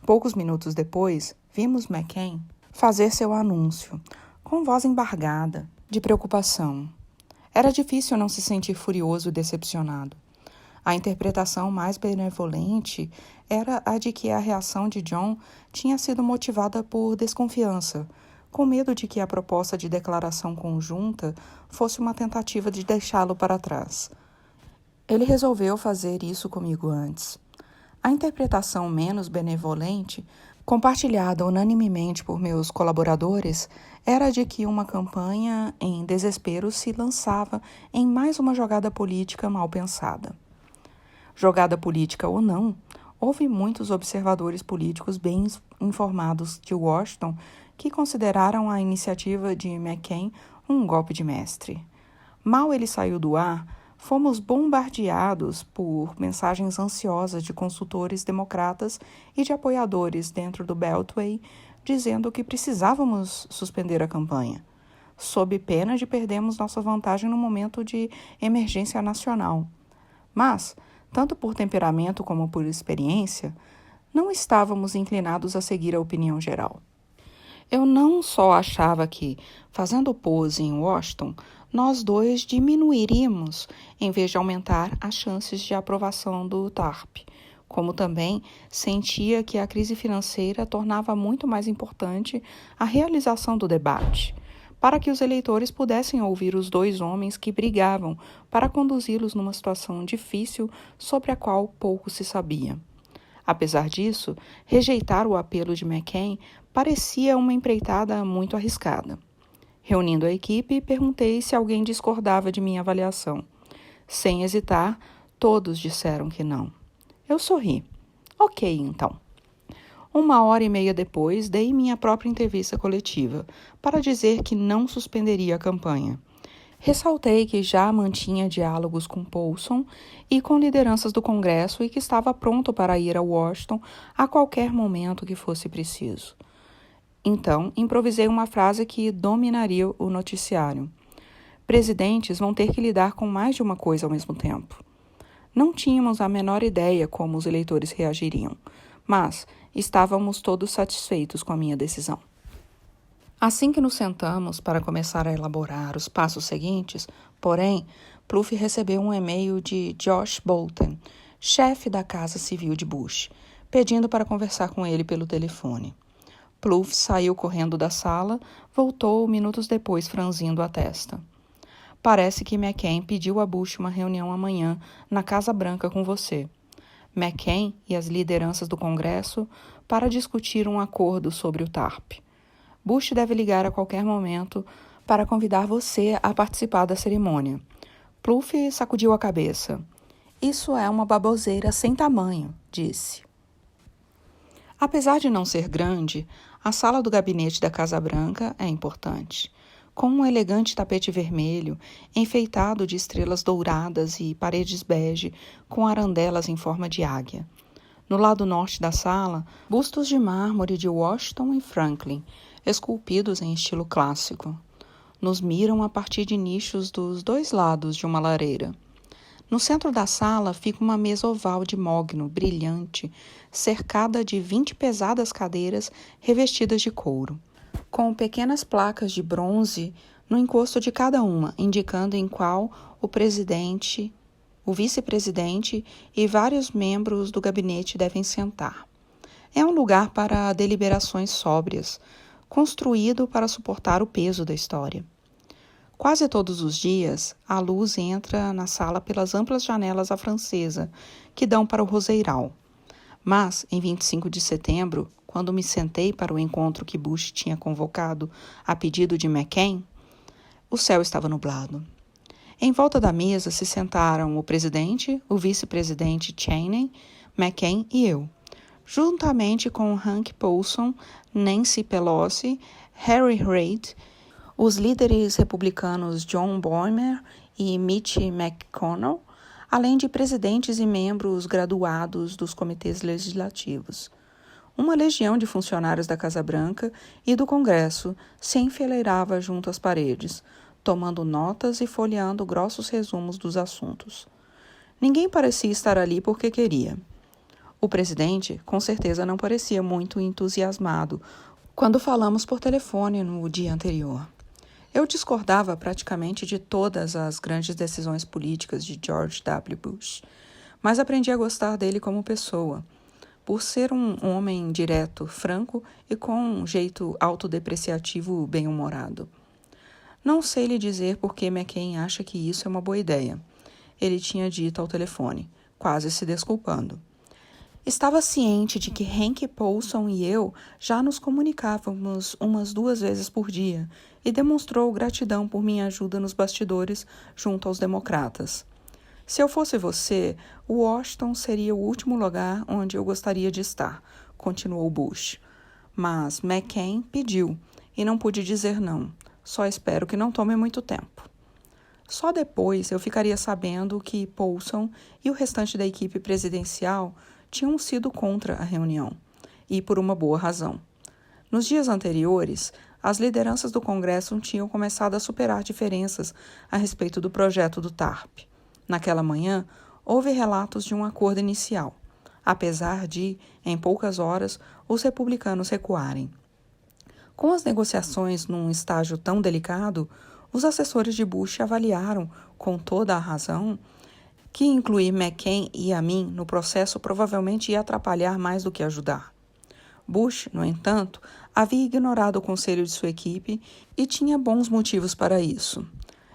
Poucos minutos depois, vimos McCain fazer seu anúncio, com voz embargada, de preocupação. Era difícil não se sentir furioso e decepcionado. A interpretação mais benevolente era a de que a reação de John tinha sido motivada por desconfiança, com medo de que a proposta de declaração conjunta fosse uma tentativa de deixá-lo para trás. Ele resolveu fazer isso comigo antes. A interpretação menos benevolente, compartilhada unanimemente por meus colaboradores, era de que uma campanha em desespero se lançava em mais uma jogada política mal pensada. Jogada política ou não, houve muitos observadores políticos bem informados de Washington que consideraram a iniciativa de McCain Um golpe de mestre. Mal ele saiu do ar, fomos bombardeados por mensagens ansiosas de consultores democratas e de apoiadores dentro do Beltway, dizendo que precisávamos suspender a campanha, sob pena de perdermos nossa vantagem no momento de emergência nacional. Mas, tanto por temperamento como por experiência, não estávamos inclinados a seguir a opinião geral. Eu não só achava que, fazendo pose em Washington, nós dois diminuiríamos, em vez de aumentar, as chances de aprovação do TARP, como também sentia que a crise financeira tornava muito mais importante a realização do debate, para que os eleitores pudessem ouvir os dois homens que brigavam para conduzi-los numa situação difícil sobre a qual pouco se sabia. Apesar disso, rejeitar o apelo de McCain parecia uma empreitada muito arriscada. Reunindo a equipe, perguntei se alguém discordava de minha avaliação. Sem hesitar, todos disseram que não. Eu sorri. Ok, então. 1h30 depois, dei minha própria entrevista coletiva para dizer que não suspenderia a campanha. Ressaltei que já mantinha diálogos com Paulson e com lideranças do Congresso e que estava pronto para ir a Washington a qualquer momento que fosse preciso. Então, improvisei uma frase que dominaria o noticiário. Presidentes vão ter que lidar com mais de uma coisa ao mesmo tempo. Não tínhamos a menor ideia como os eleitores reagiriam, mas estávamos todos satisfeitos com a minha decisão. Assim que nos sentamos para começar a elaborar os passos seguintes, porém, Plouffe recebeu um e-mail de Josh Bolten, chefe da Casa Civil de Bush, pedindo para conversar com ele pelo telefone. Plouffe saiu correndo da sala, voltou minutos depois franzindo a testa. Parece que McCain pediu a Bush uma reunião amanhã na Casa Branca com você. McCain e as lideranças do Congresso para discutir um acordo sobre o TARP. Bush deve ligar a qualquer momento para convidar você a participar da cerimônia. Plouffe sacudiu a cabeça. Isso é uma baboseira sem tamanho, disse. Apesar de não ser grande, a sala do gabinete da Casa Branca é importante. Com um elegante tapete vermelho, enfeitado de estrelas douradas e paredes bege com arandelas em forma de águia. No lado norte da sala, bustos de mármore de Washington e Franklin, esculpidos em estilo clássico. Nos miram a partir de nichos dos dois lados de uma lareira. No centro da sala fica uma mesa oval de mogno, brilhante, cercada de 20 pesadas cadeiras revestidas de couro, com pequenas placas de bronze no encosto de cada uma, indicando em qual o presidente, o vice-presidente e vários membros do gabinete devem sentar. É um lugar para deliberações sóbrias, construído para suportar o peso da história. Quase todos os dias, a luz entra na sala pelas amplas janelas à francesa, que dão para o roseiral. Mas, em 25 de setembro, quando me sentei para o encontro que Bush tinha convocado a pedido de McCain, o céu estava nublado. Em volta da mesa se sentaram o presidente, o vice-presidente Cheney, McCain e eu, juntamente com Hank Paulson, Nancy Pelosi, Harry Reid, os líderes republicanos John Boehner e Mitch McConnell, além de presidentes e membros graduados dos comitês legislativos. Uma legião de funcionários da Casa Branca e do Congresso se enfileirava junto às paredes, tomando notas e folheando grossos resumos dos assuntos. Ninguém parecia estar ali porque queria. O presidente, com certeza, não parecia muito entusiasmado quando falamos por telefone no dia anterior. Eu discordava praticamente de todas as grandes decisões políticas de George W. Bush, mas aprendi a gostar dele como pessoa, por ser um homem direto, franco e com um jeito autodepreciativo bem-humorado. Não sei lhe dizer por que McCain acha que isso é uma boa ideia. Ele tinha dito ao telefone, quase se desculpando. Estava ciente de que Hank Paulson e eu já nos comunicávamos umas 2 vezes por dia e demonstrou gratidão por minha ajuda nos bastidores junto aos democratas. Se eu fosse você, Washington seria o último lugar onde eu gostaria de estar, continuou Bush. Mas McCain pediu e não pude dizer não. Só espero que não tome muito tempo. Só depois eu ficaria sabendo que Paulson e o restante da equipe presidencial tinham sido contra a reunião, e por uma boa razão. Nos dias anteriores, as lideranças do Congresso tinham começado a superar diferenças a respeito do projeto do TARP. Naquela manhã, houve relatos de um acordo inicial, apesar de, em poucas horas, os republicanos recuarem. Com as negociações num estágio tão delicado, os assessores de Bush avaliaram, com toda a razão, que incluir McCain e a mim no processo provavelmente ia atrapalhar mais do que ajudar. Bush, no entanto, havia ignorado o conselho de sua equipe e tinha bons motivos para isso.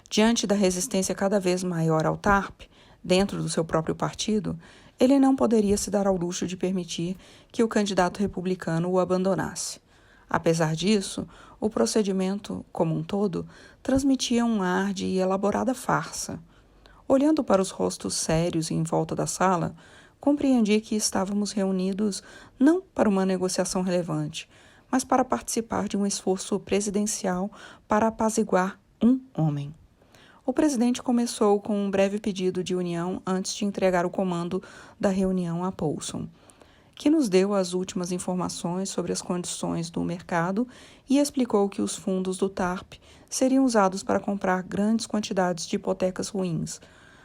Diante da resistência cada vez maior ao TARP, dentro do seu próprio partido, ele não poderia se dar ao luxo de permitir que o candidato republicano o abandonasse. Apesar disso, o procedimento, como um todo, transmitia um ar de elaborada farsa. Olhando para os rostos sérios em volta da sala, compreendi que estávamos reunidos não para uma negociação relevante, mas para participar de um esforço presidencial para apaziguar um homem. O presidente começou com um breve pedido de união antes de entregar o comando da reunião a Paulson, que nos deu as últimas informações sobre as condições do mercado e explicou que os fundos do TARP seriam usados para comprar grandes quantidades de hipotecas ruins,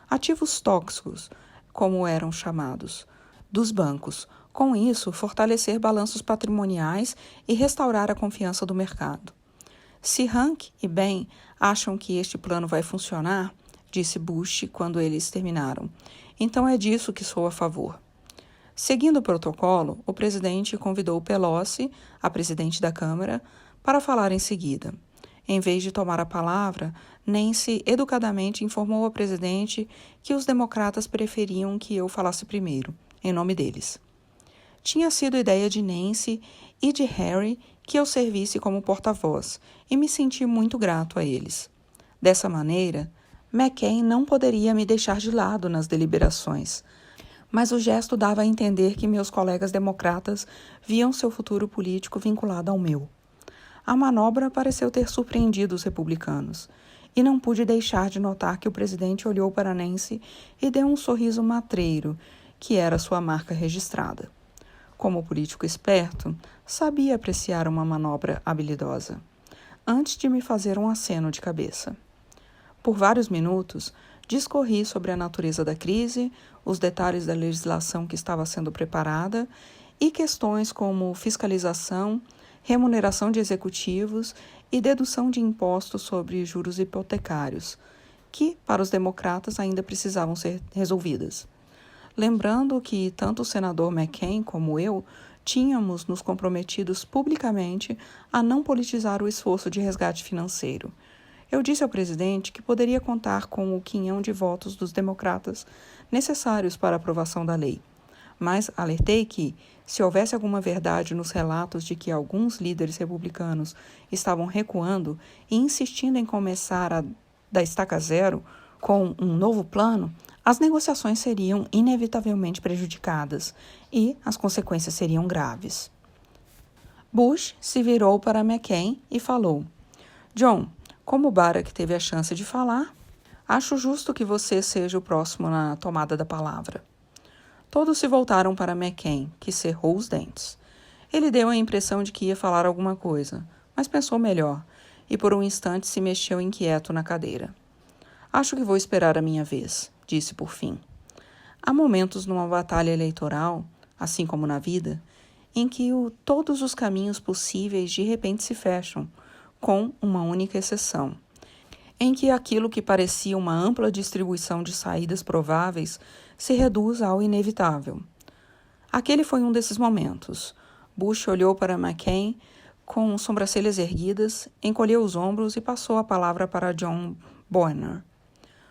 ativos tóxicos, como eram chamados, dos bancos. Com isso, fortalecer balanços patrimoniais e restaurar a confiança do mercado. Se Hank e Ben acham que este plano vai funcionar, disse Bush quando eles terminaram, então é disso que sou a favor. Seguindo o protocolo, o presidente convidou Pelosi, a presidente da Câmara, para falar em seguida. Em vez de tomar a palavra, Nancy educadamente informou ao presidente que os democratas preferiam que eu falasse primeiro, em nome deles. Tinha sido ideia de Nancy e de Harry que eu servisse como porta-voz, e me senti muito grato a eles. Dessa maneira, McCain não poderia me deixar de lado nas deliberações, mas o gesto dava a entender que meus colegas democratas viam seu futuro político vinculado ao meu. A manobra pareceu ter surpreendido os republicanos, e não pude deixar de notar que o presidente olhou para Nancy e deu um sorriso matreiro, que era sua marca registrada. Como político esperto, sabia apreciar uma manobra habilidosa, antes de me fazer um aceno de cabeça. Por vários minutos, discorri sobre a natureza da crise, os detalhes da legislação que estava sendo preparada e questões como fiscalização, remuneração de executivos e dedução de impostos sobre juros hipotecários, que, para os democratas, ainda precisavam ser resolvidas. Lembrando que tanto o senador McCain como eu tínhamos nos comprometidos publicamente a não politizar o esforço de resgate financeiro. Eu disse ao presidente que poderia contar com o quinhão de votos dos democratas necessários para a aprovação da lei, mas alertei que, se houvesse alguma verdade nos relatos de que alguns líderes republicanos estavam recuando e insistindo em começar da estaca zero com um novo plano, as negociações seriam inevitavelmente prejudicadas e as consequências seriam graves. Bush se virou para McCain e falou: John, como Barack teve a chance de falar, acho justo que você seja o próximo na tomada da palavra. Todos se voltaram para McCain, que cerrou os dentes. Ele deu a impressão de que ia falar alguma coisa, mas pensou melhor e por um instante se mexeu inquieto na cadeira. Acho que vou esperar a minha vez, disse por fim. Há momentos numa batalha eleitoral, assim como na vida, em que todos os caminhos possíveis de repente se fecham, com uma única exceção, em que aquilo que parecia uma ampla distribuição de saídas prováveis se reduz ao inevitável. Aquele foi um desses momentos. Bush olhou para McCain com sobrancelhas erguidas, encolheu os ombros e passou a palavra para John Boehner.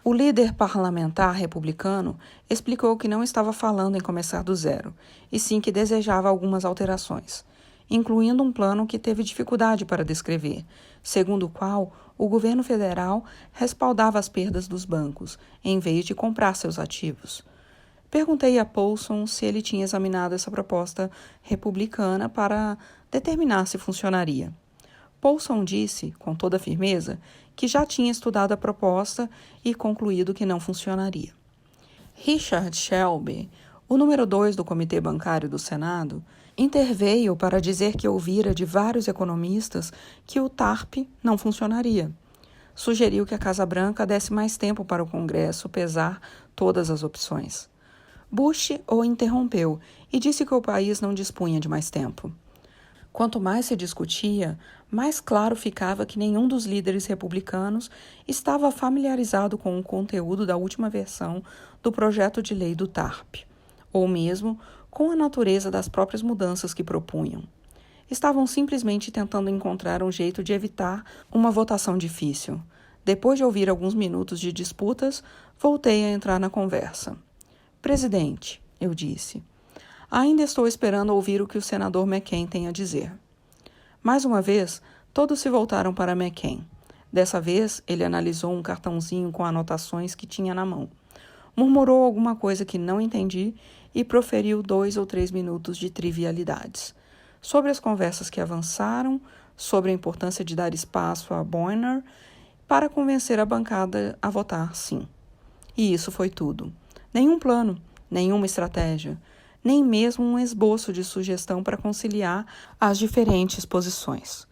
O líder parlamentar republicano explicou que não estava falando em começar do zero, e sim que desejava algumas alterações, incluindo um plano que teve dificuldade para descrever, segundo o qual o governo federal respaldava as perdas dos bancos, em vez de comprar seus ativos. Perguntei a Paulson se ele tinha examinado essa proposta republicana para determinar se funcionaria. Paulson disse, com toda firmeza, que já tinha estudado a proposta e concluído que não funcionaria. Richard Shelby, o número 2 do Comitê Bancário do Senado, interveio para dizer que ouvira de vários economistas que o TARP não funcionaria. Sugeriu que a Casa Branca desse mais tempo para o Congresso pesar todas as opções. Bush o interrompeu e disse que o país não dispunha de mais tempo. Quanto mais se discutia, mais claro ficava que nenhum dos líderes republicanos estava familiarizado com o conteúdo da última versão do projeto de lei do TARP, ou mesmo com a natureza das próprias mudanças que propunham. Estavam simplesmente tentando encontrar um jeito de evitar uma votação difícil. Depois de ouvir alguns minutos de disputas, voltei a entrar na conversa. Presidente, eu disse, ainda estou esperando ouvir o que o senador McCain tem a dizer. Mais uma vez, todos se voltaram para McCain. Dessa vez, ele analisou um cartãozinho com anotações que tinha na mão. Murmurou alguma coisa que não entendi e proferiu 2 ou 3 minutos de trivialidades. Sobre as conversas que avançaram, sobre a importância de dar espaço a Boehner para convencer a bancada a votar sim. E isso foi tudo. Nenhum plano, nenhuma estratégia, nem mesmo um esboço de sugestão para conciliar as diferentes posições.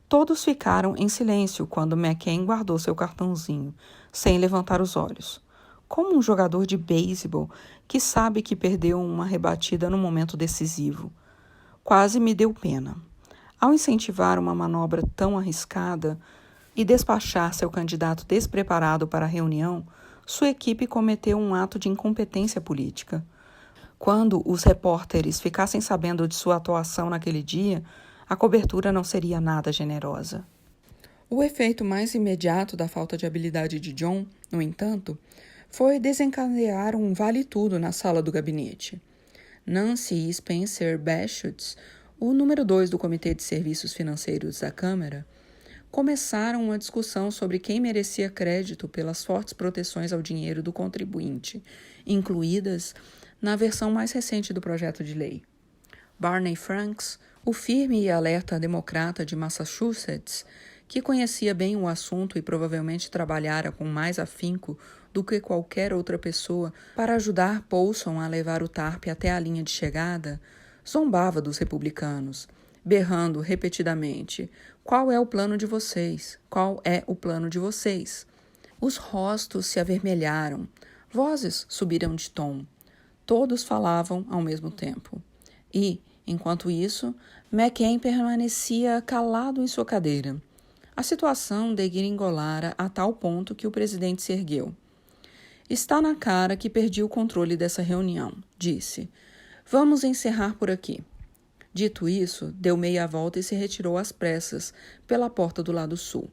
Todos ficaram em silêncio quando McCain guardou seu cartãozinho, sem levantar os olhos. Como um jogador de beisebol que sabe que perdeu uma rebatida no momento decisivo. Quase me deu pena. Ao incentivar uma manobra tão arriscada e despachar seu candidato despreparado para a reunião, sua equipe cometeu um ato de incompetência política. Quando os repórteres ficassem sabendo de sua atuação naquele dia, a cobertura não seria nada generosa. O efeito mais imediato da falta de habilidade de John, no entanto, foi desencadear um vale-tudo na sala do gabinete. Nancy e Spencer Baschutz, o número 2 do Comitê de Serviços Financeiros da Câmara, começaram uma discussão sobre quem merecia crédito pelas fortes proteções ao dinheiro do contribuinte, incluídas na versão mais recente do projeto de lei. Barney Franks, o firme e alerta democrata de Massachusetts, que conhecia bem o assunto e provavelmente trabalhara com mais afinco do que qualquer outra pessoa para ajudar Paulson a levar o TARP até a linha de chegada, zombava dos republicanos, berrando repetidamente: qual é o plano de vocês? Qual é o plano de vocês? Os rostos se avermelharam, vozes subiram de tom. Todos falavam ao mesmo tempo. E, enquanto isso, McCain permanecia calado em sua cadeira. A situação degringolara a tal ponto que o presidente se ergueu. Está na cara que perdi o controle dessa reunião, disse. Vamos encerrar por aqui. Dito isso, deu meia volta e se retirou às pressas pela porta do lado sul.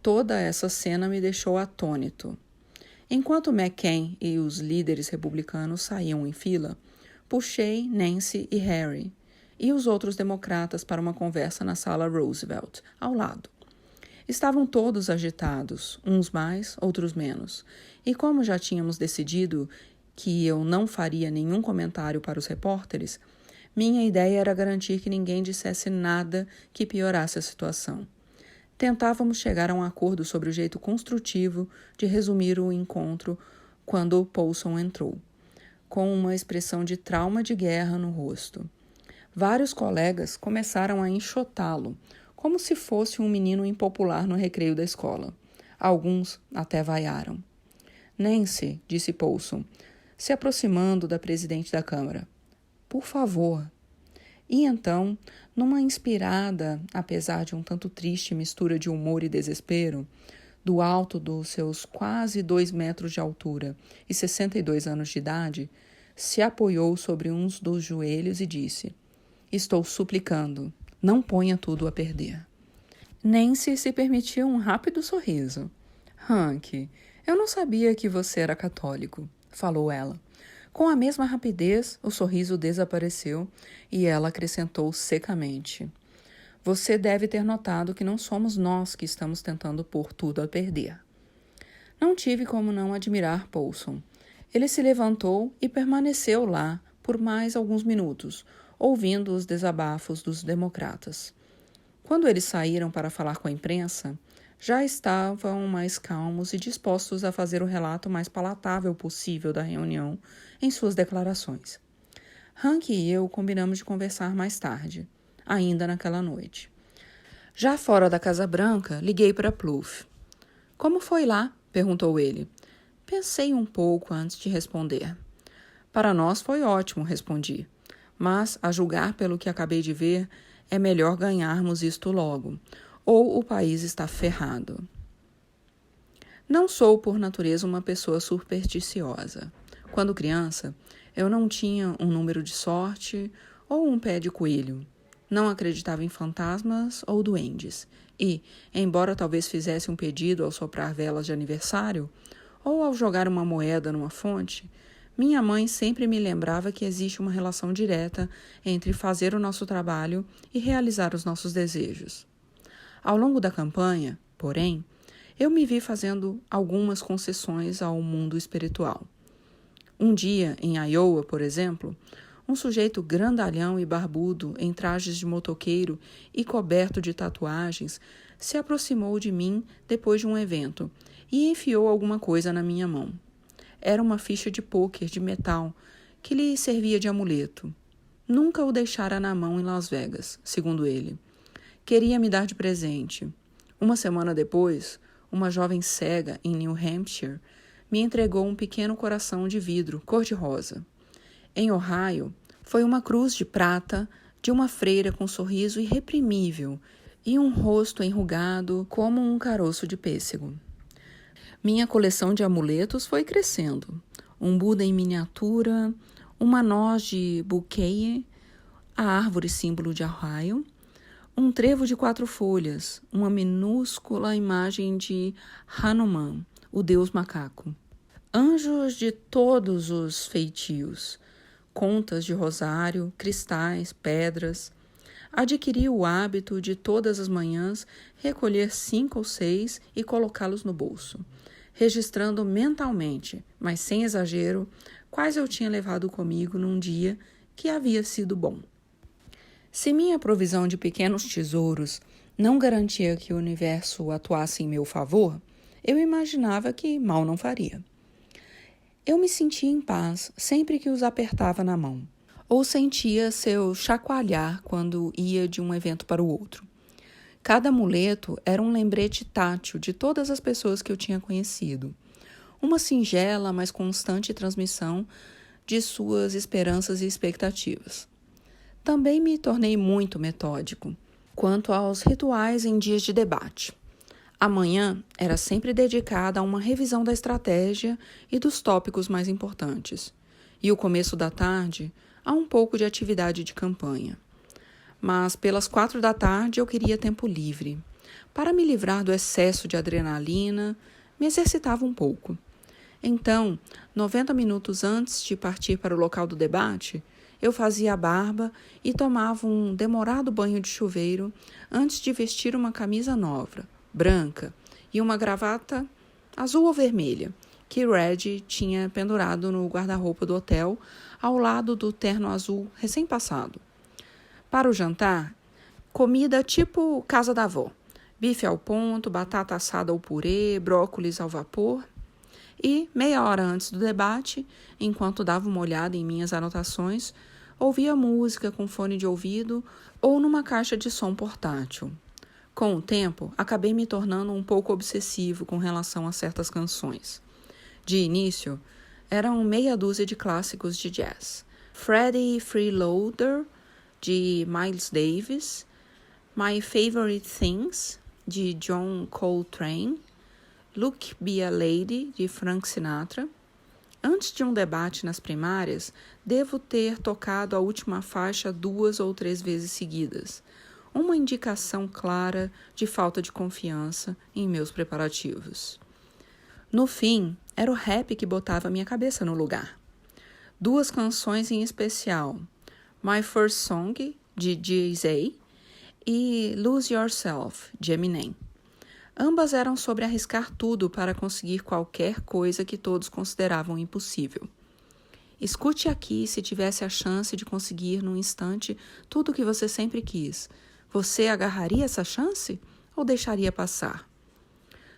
Toda essa cena me deixou atônito. Enquanto McCain e os líderes republicanos saíam em fila, puxei Nancy e Harry e os outros democratas para uma conversa na sala Roosevelt, ao lado. Estavam todos agitados, uns mais, outros menos, e como já tínhamos decidido que eu não faria nenhum comentário para os repórteres, minha ideia era garantir que ninguém dissesse nada que piorasse a situação. Tentávamos chegar a um acordo sobre o jeito construtivo de resumir o encontro quando Paulson entrou, com uma expressão de trauma de guerra no rosto. Vários colegas começaram a enxotá-lo, como se fosse um menino impopular no recreio da escola. Alguns até vaiaram. Nancy, disse Paulson, se aproximando da presidente da Câmara. Por favor. E então, numa inspirada, apesar de um tanto triste mistura de humor e desespero, do alto dos seus quase 2 metros de altura e 62 anos de idade, se apoiou sobre um dos joelhos e disse: estou suplicando, não ponha tudo a perder. Nancy se permitiu um rápido sorriso. Hank, eu não sabia que você era católico, falou ela. Com a mesma rapidez, o sorriso desapareceu e ela acrescentou secamente. Você deve ter notado que não somos nós que estamos tentando pôr tudo a perder. Não tive como não admirar Paulson. Ele se levantou e permaneceu lá por mais alguns minutos, ouvindo os desabafos dos democratas. Quando eles saíram para falar com a imprensa, já estavam mais calmos e dispostos a fazer o relato mais palatável possível da reunião em suas declarações. Hank e eu combinamos de conversar mais tarde, ainda naquela noite. Já fora da Casa Branca, liguei para Plouffe. Como foi lá? Perguntou ele. Pensei um pouco antes de responder. Para nós foi ótimo, respondi. Mas, a julgar pelo que acabei de ver, é melhor ganharmos isto logo, ou o país está ferrado. Não sou, por natureza, uma pessoa supersticiosa. Quando criança, eu não tinha um número de sorte ou um pé de coelho. Não acreditava em fantasmas ou duendes. E, embora talvez fizesse um pedido ao soprar velas de aniversário ou ao jogar uma moeda numa fonte, minha mãe sempre me lembrava que existe uma relação direta entre fazer o nosso trabalho e realizar os nossos desejos. Ao longo da campanha, porém, eu me vi fazendo algumas concessões ao mundo espiritual. Um dia, em Iowa, por exemplo, um sujeito grandalhão e barbudo, em trajes de motoqueiro e coberto de tatuagens, se aproximou de mim depois de um evento e enfiou alguma coisa na minha mão. Era uma ficha de pôquer de metal que lhe servia de amuleto. Nunca o deixara na mão em Las Vegas, segundo ele. Queria me dar de presente. Uma semana depois, uma jovem cega em New Hampshire me entregou um pequeno coração de vidro cor-de-rosa. Em Ohio, foi uma cruz de prata de uma freira com um sorriso irreprimível e um rosto enrugado como um caroço de pêssego. Minha coleção de amuletos foi crescendo. Um Buda em miniatura, uma noz de buquê, a árvore símbolo de Ohio, um trevo de 4 folhas, uma minúscula imagem de Hanuman, o deus macaco. Anjos de todos os feitios, contas de rosário, cristais, pedras. Adquiri o hábito de todas as manhãs recolher 5 ou 6 e colocá-los no bolso, registrando mentalmente, mas sem exagero, quais eu tinha levado comigo num dia que havia sido bom. Se minha provisão de pequenos tesouros não garantia que o universo atuasse em meu favor, eu imaginava que mal não faria. Eu me sentia em paz sempre que os apertava na mão, ou sentia seu chacoalhar quando ia de um evento para o outro. Cada amuleto era um lembrete tátil de todas as pessoas que eu tinha conhecido. Uma singela, mas constante transmissão de suas esperanças e expectativas. Também me tornei muito metódico quanto aos rituais em dias de debate. A manhã era sempre dedicada a uma revisão da estratégia e dos tópicos mais importantes, e o começo da tarde a um pouco de atividade de campanha. Mas pelas 4 da tarde eu queria tempo livre. Para me livrar do excesso de adrenalina, me exercitava um pouco. Então, 90 minutos antes de partir para o local do debate, eu fazia a barba e tomava um demorado banho de chuveiro antes de vestir uma camisa nova, branca, e uma gravata azul ou vermelha, que Red tinha pendurado no guarda-roupa do hotel, ao lado do terno azul recém-passado. Para o jantar, comida tipo casa da avó, bife ao ponto, batata assada ao purê, brócolis ao vapor. E, meia hora antes do debate, enquanto dava uma olhada em minhas anotações, ouvia música com fone de ouvido ou numa caixa de som portátil. Com o tempo, acabei me tornando um pouco obsessivo com relação a certas canções. De início, eram meia dúzia de clássicos de jazz. Freddie Freeloader, de Miles Davis, My Favorite Things, de John Coltrane, Look Be a Lady, de Frank Sinatra. Antes de um debate nas primárias, devo ter tocado a última faixa 2 ou 3 vezes seguidas, uma indicação clara de falta de confiança em meus preparativos. No fim, era o rap que botava minha cabeça no lugar. 2 canções em especial, My First Song, de Jay-Z, e Lose Yourself, de Eminem. Ambas eram sobre arriscar tudo para conseguir qualquer coisa que todos consideravam impossível. Escute aqui se tivesse a chance de conseguir num instante tudo o que você sempre quis. Você agarraria essa chance ou deixaria passar?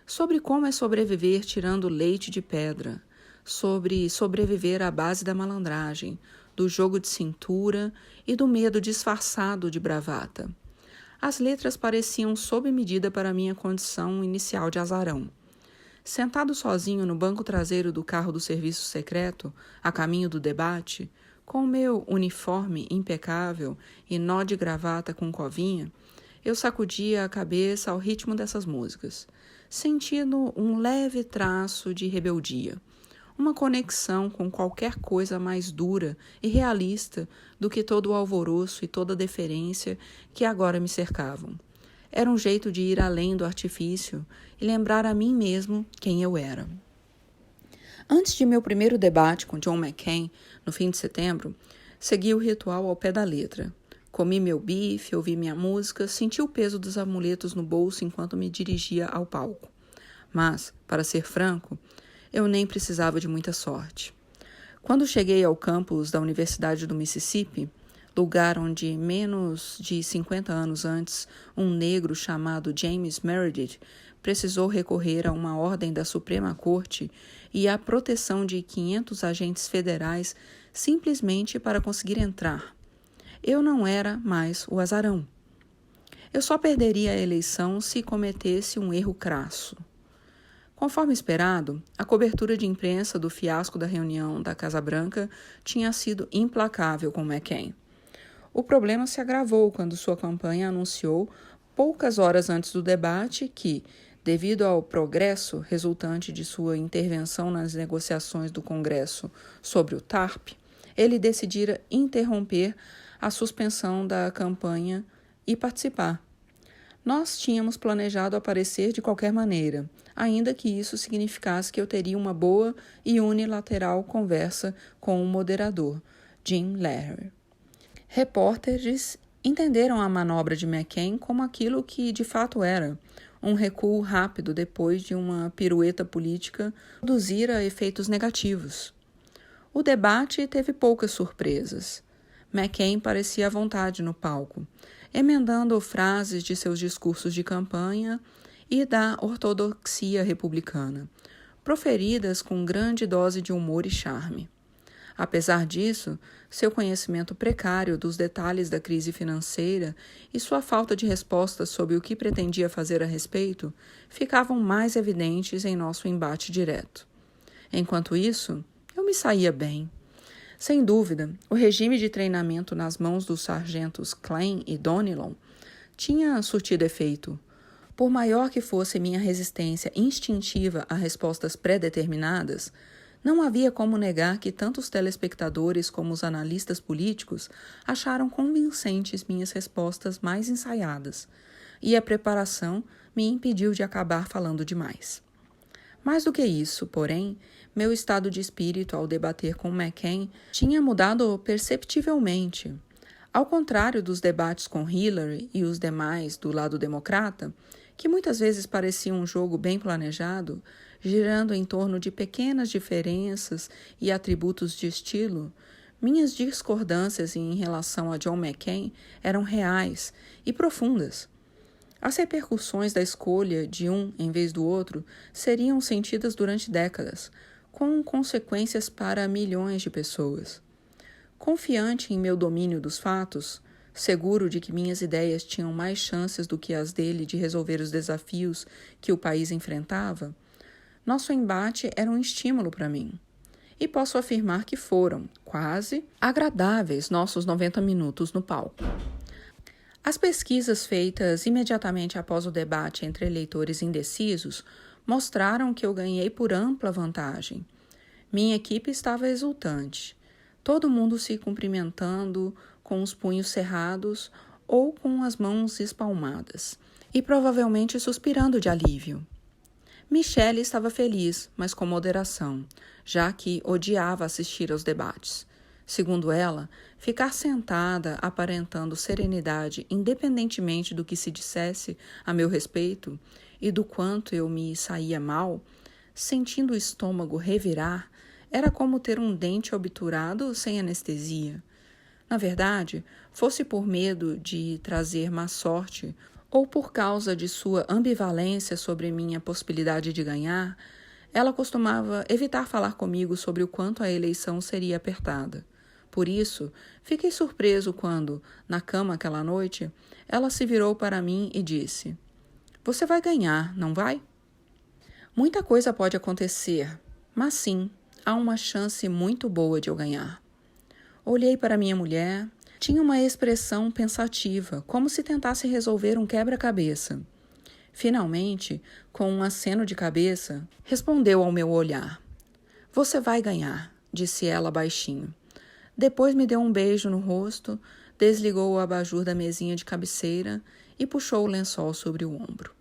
Sobre como é sobreviver tirando leite de pedra, sobre sobreviver à base da malandragem, do jogo de cintura e do medo disfarçado de bravata. As letras pareciam sob medida para minha condição inicial de azarão. Sentado sozinho no banco traseiro do carro do serviço secreto, a caminho do debate, com meu uniforme impecável e nó de gravata com covinha, eu sacudia a cabeça ao ritmo dessas músicas, sentindo um leve traço de rebeldia, uma conexão com qualquer coisa mais dura e realista do que todo o alvoroço e toda a deferência que agora me cercavam. Era um jeito de ir além do artifício e lembrar a mim mesmo quem eu era. Antes de meu primeiro debate com John McCain, no fim de setembro, segui o ritual ao pé da letra. Comi meu bife, ouvi minha música, senti o peso dos amuletos no bolso enquanto me dirigia ao palco. Mas, para ser franco, eu nem precisava de muita sorte. Quando cheguei ao campus da Universidade do Mississippi, lugar onde menos de 50 anos antes um negro chamado James Meredith precisou recorrer a uma ordem da Suprema Corte e à proteção de 500 agentes federais simplesmente para conseguir entrar. Eu não era mais o azarão. Eu só perderia a eleição se cometesse um erro crasso. Conforme esperado, a cobertura de imprensa do fiasco da reunião da Casa Branca tinha sido implacável com McCain. O problema se agravou quando sua campanha anunciou, poucas horas antes do debate, que, devido ao progresso resultante de sua intervenção nas negociações do Congresso sobre o TARP, ele decidira interromper a suspensão da campanha e participar. Nós tínhamos planejado aparecer de qualquer maneira, ainda que isso significasse que eu teria uma boa e unilateral conversa com o moderador, Jim Lehrer. Repórteres entenderam a manobra de McCain como aquilo que de fato era, um recuo rápido depois de uma pirueta política produzira efeitos negativos. O debate teve poucas surpresas. McCain parecia à vontade no palco, emendando frases de seus discursos de campanha e da ortodoxia republicana, proferidas com grande dose de humor e charme. Apesar disso, seu conhecimento precário dos detalhes da crise financeira e sua falta de respostas sobre o que pretendia fazer a respeito ficavam mais evidentes em nosso embate direto. Enquanto isso, eu me saía bem. Sem dúvida, o regime de treinamento nas mãos dos sargentos Klein e Donilon tinha surtido efeito. Por maior que fosse minha resistência instintiva a respostas pré-determinadas, não havia como negar que tanto os telespectadores como os analistas políticos acharam convincentes minhas respostas mais ensaiadas, e a preparação me impediu de acabar falando demais. Mais do que isso, porém, meu estado de espírito ao debater com McCain tinha mudado perceptivelmente. Ao contrário dos debates com Hillary e os demais do lado democrata, que muitas vezes pareciam um jogo bem planejado, girando em torno de pequenas diferenças e atributos de estilo, minhas discordâncias em relação a John McCain eram reais e profundas. As repercussões da escolha de um em vez do outro seriam sentidas durante décadas, com consequências para milhões de pessoas. Confiante em meu domínio dos fatos, seguro de que minhas ideias tinham mais chances do que as dele de resolver os desafios que o país enfrentava, nosso embate era um estímulo para mim. E posso afirmar que foram, quase, agradáveis nossos 90 minutos no palco. As pesquisas feitas imediatamente após o debate entre eleitores indecisos mostraram que eu ganhei por ampla vantagem. Minha equipe estava exultante. Todo mundo se cumprimentando, com os punhos cerrados ou com as mãos espalmadas, e provavelmente suspirando de alívio. Michelle estava feliz, mas com moderação, já que odiava assistir aos debates. Segundo ela, ficar sentada aparentando serenidade independentemente do que se dissesse a meu respeito e do quanto eu me saía mal, sentindo o estômago revirar, era como ter um dente obturado sem anestesia. Na verdade, fosse por medo de trazer má sorte ou por causa de sua ambivalência sobre minha possibilidade de ganhar, ela costumava evitar falar comigo sobre o quanto a eleição seria apertada. Por isso, fiquei surpreso quando, na cama aquela noite, ela se virou para mim e disse: "Você vai ganhar, não vai?" Muita coisa pode acontecer, mas sim, há uma chance muito boa de eu ganhar. Olhei para minha mulher. Tinha uma expressão pensativa, como se tentasse resolver um quebra-cabeça. Finalmente, com um aceno de cabeça, respondeu ao meu olhar. "Você vai ganhar", disse ela baixinho. Depois me deu um beijo no rosto, desligou o abajur da mesinha de cabeceira e puxou o lençol sobre o ombro.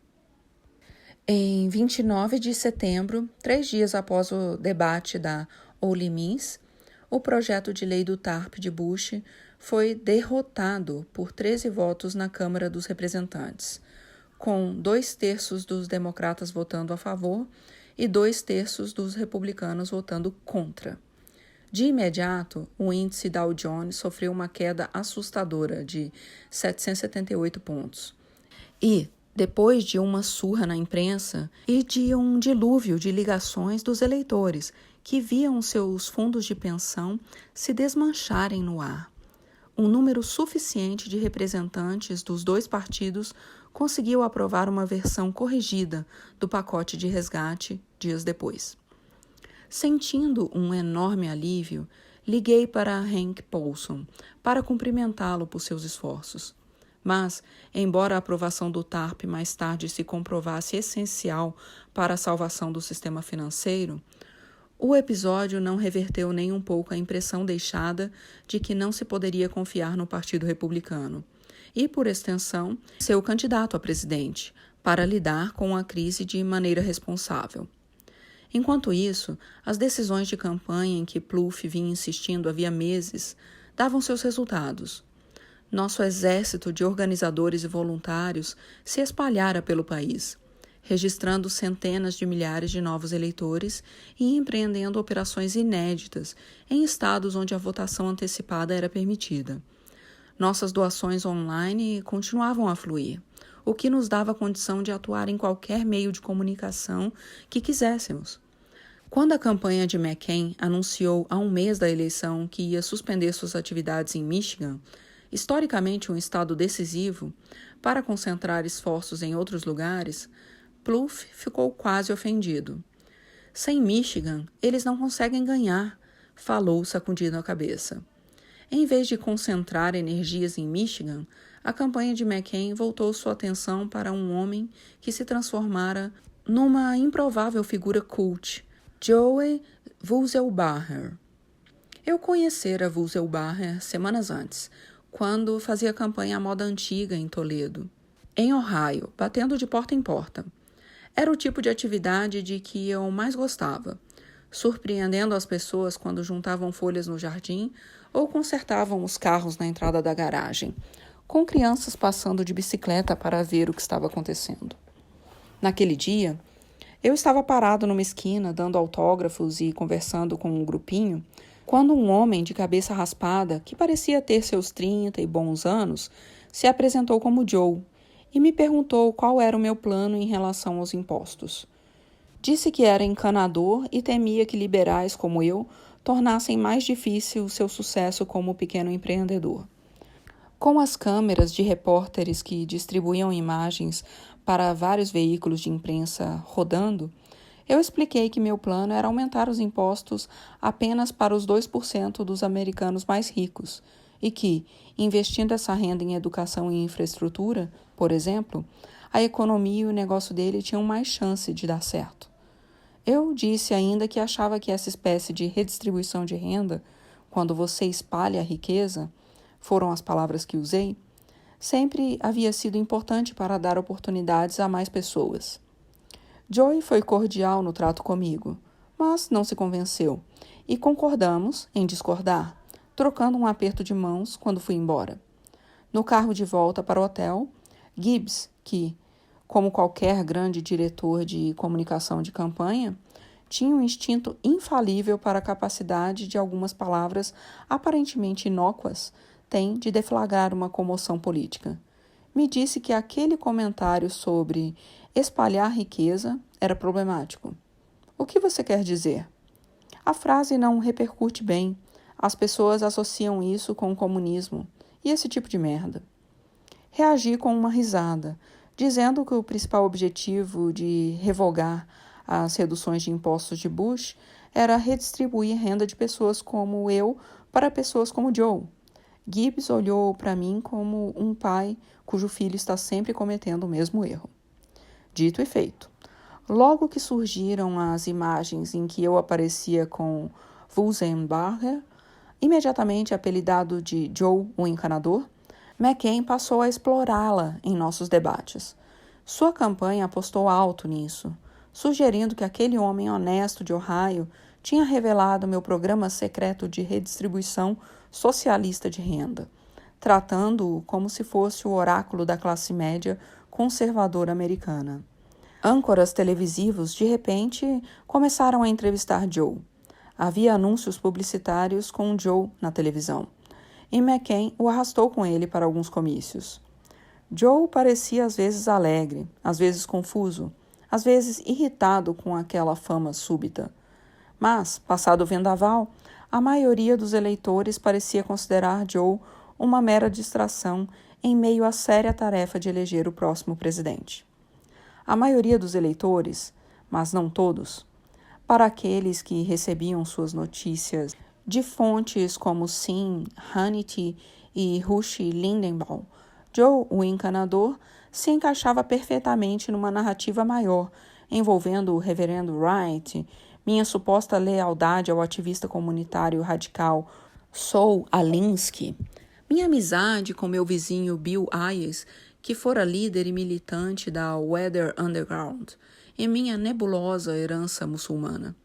Em 29 de setembro, 3 dias após o debate da Ole Miss, o projeto de lei do TARP de Bush foi derrotado por 13 votos na Câmara dos Representantes, com 2/3 dos democratas votando a favor e 2/3 dos republicanos votando contra. De imediato, o índice Dow Jones sofreu uma queda assustadora de 778 pontos. E, depois de uma surra na imprensa e de um dilúvio de ligações dos eleitores que viam seus fundos de pensão se desmancharem no ar, um número suficiente de representantes dos dois partidos conseguiu aprovar uma versão corrigida do pacote de resgate dias depois. Sentindo um enorme alívio, liguei para Hank Paulson para cumprimentá-lo por seus esforços. Mas, embora a aprovação do TARP mais tarde se comprovasse essencial para a salvação do sistema financeiro, o episódio não reverteu nem um pouco a impressão deixada de que não se poderia confiar no Partido Republicano e, por extensão, seu candidato a presidente, para lidar com a crise de maneira responsável. Enquanto isso, as decisões de campanha em que Plouffe vinha insistindo havia meses davam seus resultados. Nosso exército de organizadores e voluntários se espalhara pelo país, registrando centenas de milhares de novos eleitores e empreendendo operações inéditas em estados onde a votação antecipada era permitida. Nossas doações online continuavam a fluir, o que nos dava condição de atuar em qualquer meio de comunicação que quiséssemos. Quando a campanha de McCain anunciou há um mês da eleição que ia suspender suas atividades em Michigan, historicamente um estado decisivo, para concentrar esforços em outros lugares, Plouffe ficou quase ofendido. "Sem Michigan, eles não conseguem ganhar", falou sacudindo a cabeça. Em vez de concentrar energias em Michigan, a campanha de McCain voltou sua atenção para um homem que se transformara numa improvável figura cult, Joey Wusselbacher. Eu conhecera Wusselbacher semanas antes, quando fazia campanha à moda antiga em Toledo, em Ohio, batendo de porta em porta. Era o tipo de atividade de que eu mais gostava, surpreendendo as pessoas quando juntavam folhas no jardim ou consertavam os carros na entrada da garagem, com crianças passando de bicicleta para ver o que estava acontecendo. Naquele dia, eu estava parado numa esquina, dando autógrafos e conversando com um grupinho, quando um homem de cabeça raspada, que parecia ter seus 30 e bons anos, se apresentou como Joe e me perguntou qual era o meu plano em relação aos impostos. Disse que era encanador e temia que liberais como eu tornassem mais difícil o seu sucesso como pequeno empreendedor. Com as câmeras de repórteres que distribuíam imagens para vários veículos de imprensa rodando, eu expliquei que meu plano era aumentar os impostos apenas para os 2% dos americanos mais ricos e que, investindo essa renda em educação e infraestrutura, por exemplo, a economia e o negócio dele tinham mais chance de dar certo. Eu disse ainda que achava que essa espécie de redistribuição de renda, quando você espalha a riqueza, foram as palavras que usei, sempre havia sido importante para dar oportunidades a mais pessoas. Joey foi cordial no trato comigo, mas não se convenceu, e concordamos em discordar, trocando um aperto de mãos quando fui embora. No carro de volta para o hotel, Gibbs, que, como qualquer grande diretor de comunicação de campanha, tinha um instinto infalível para a capacidade de algumas palavras aparentemente inócuas tem de deflagrar uma comoção política. Me disse que aquele comentário sobre espalhar riqueza era problemático. O que você quer dizer? A frase não repercute bem. As pessoas associam isso com o comunismo e esse tipo de merda. Reagi com uma risada, dizendo que o principal objetivo de revogar as reduções de impostos de Bush era redistribuir renda de pessoas como eu para pessoas como Joe. Gibbs olhou para mim como um pai cujo filho está sempre cometendo o mesmo erro. Dito e feito. Logo que surgiram as imagens em que eu aparecia com Wurzenbacher, imediatamente apelidado de Joe o Encanador, McCain passou a explorá-la em nossos debates. Sua campanha apostou alto nisso, sugerindo que aquele homem honesto de Ohio tinha revelado meu programa secreto de redistribuição socialista de renda, tratando-o como se fosse o oráculo da classe média conservadora americana. Âncoras televisivos, de repente, começaram a entrevistar Joe. Havia anúncios publicitários com Joe na televisão, e McCain o arrastou com ele para alguns comícios. Joe parecia às vezes alegre, às vezes confuso, às vezes irritado com aquela fama súbita. Mas, passado o vendaval, a maioria dos eleitores parecia considerar Joe uma mera distração em meio à séria tarefa de eleger o próximo presidente. A maioria dos eleitores, mas não todos, para aqueles que recebiam suas notícias de fontes como Sim, Hannity e Rush Lindenbaum, Joe, o Encanador, se encaixava perfeitamente numa narrativa maior, envolvendo o reverendo Wright, minha suposta lealdade ao ativista comunitário radical Saul Alinsky, minha amizade com meu vizinho Bill Ayers, que fora líder e militante da Weather Underground, e minha nebulosa herança muçulmana.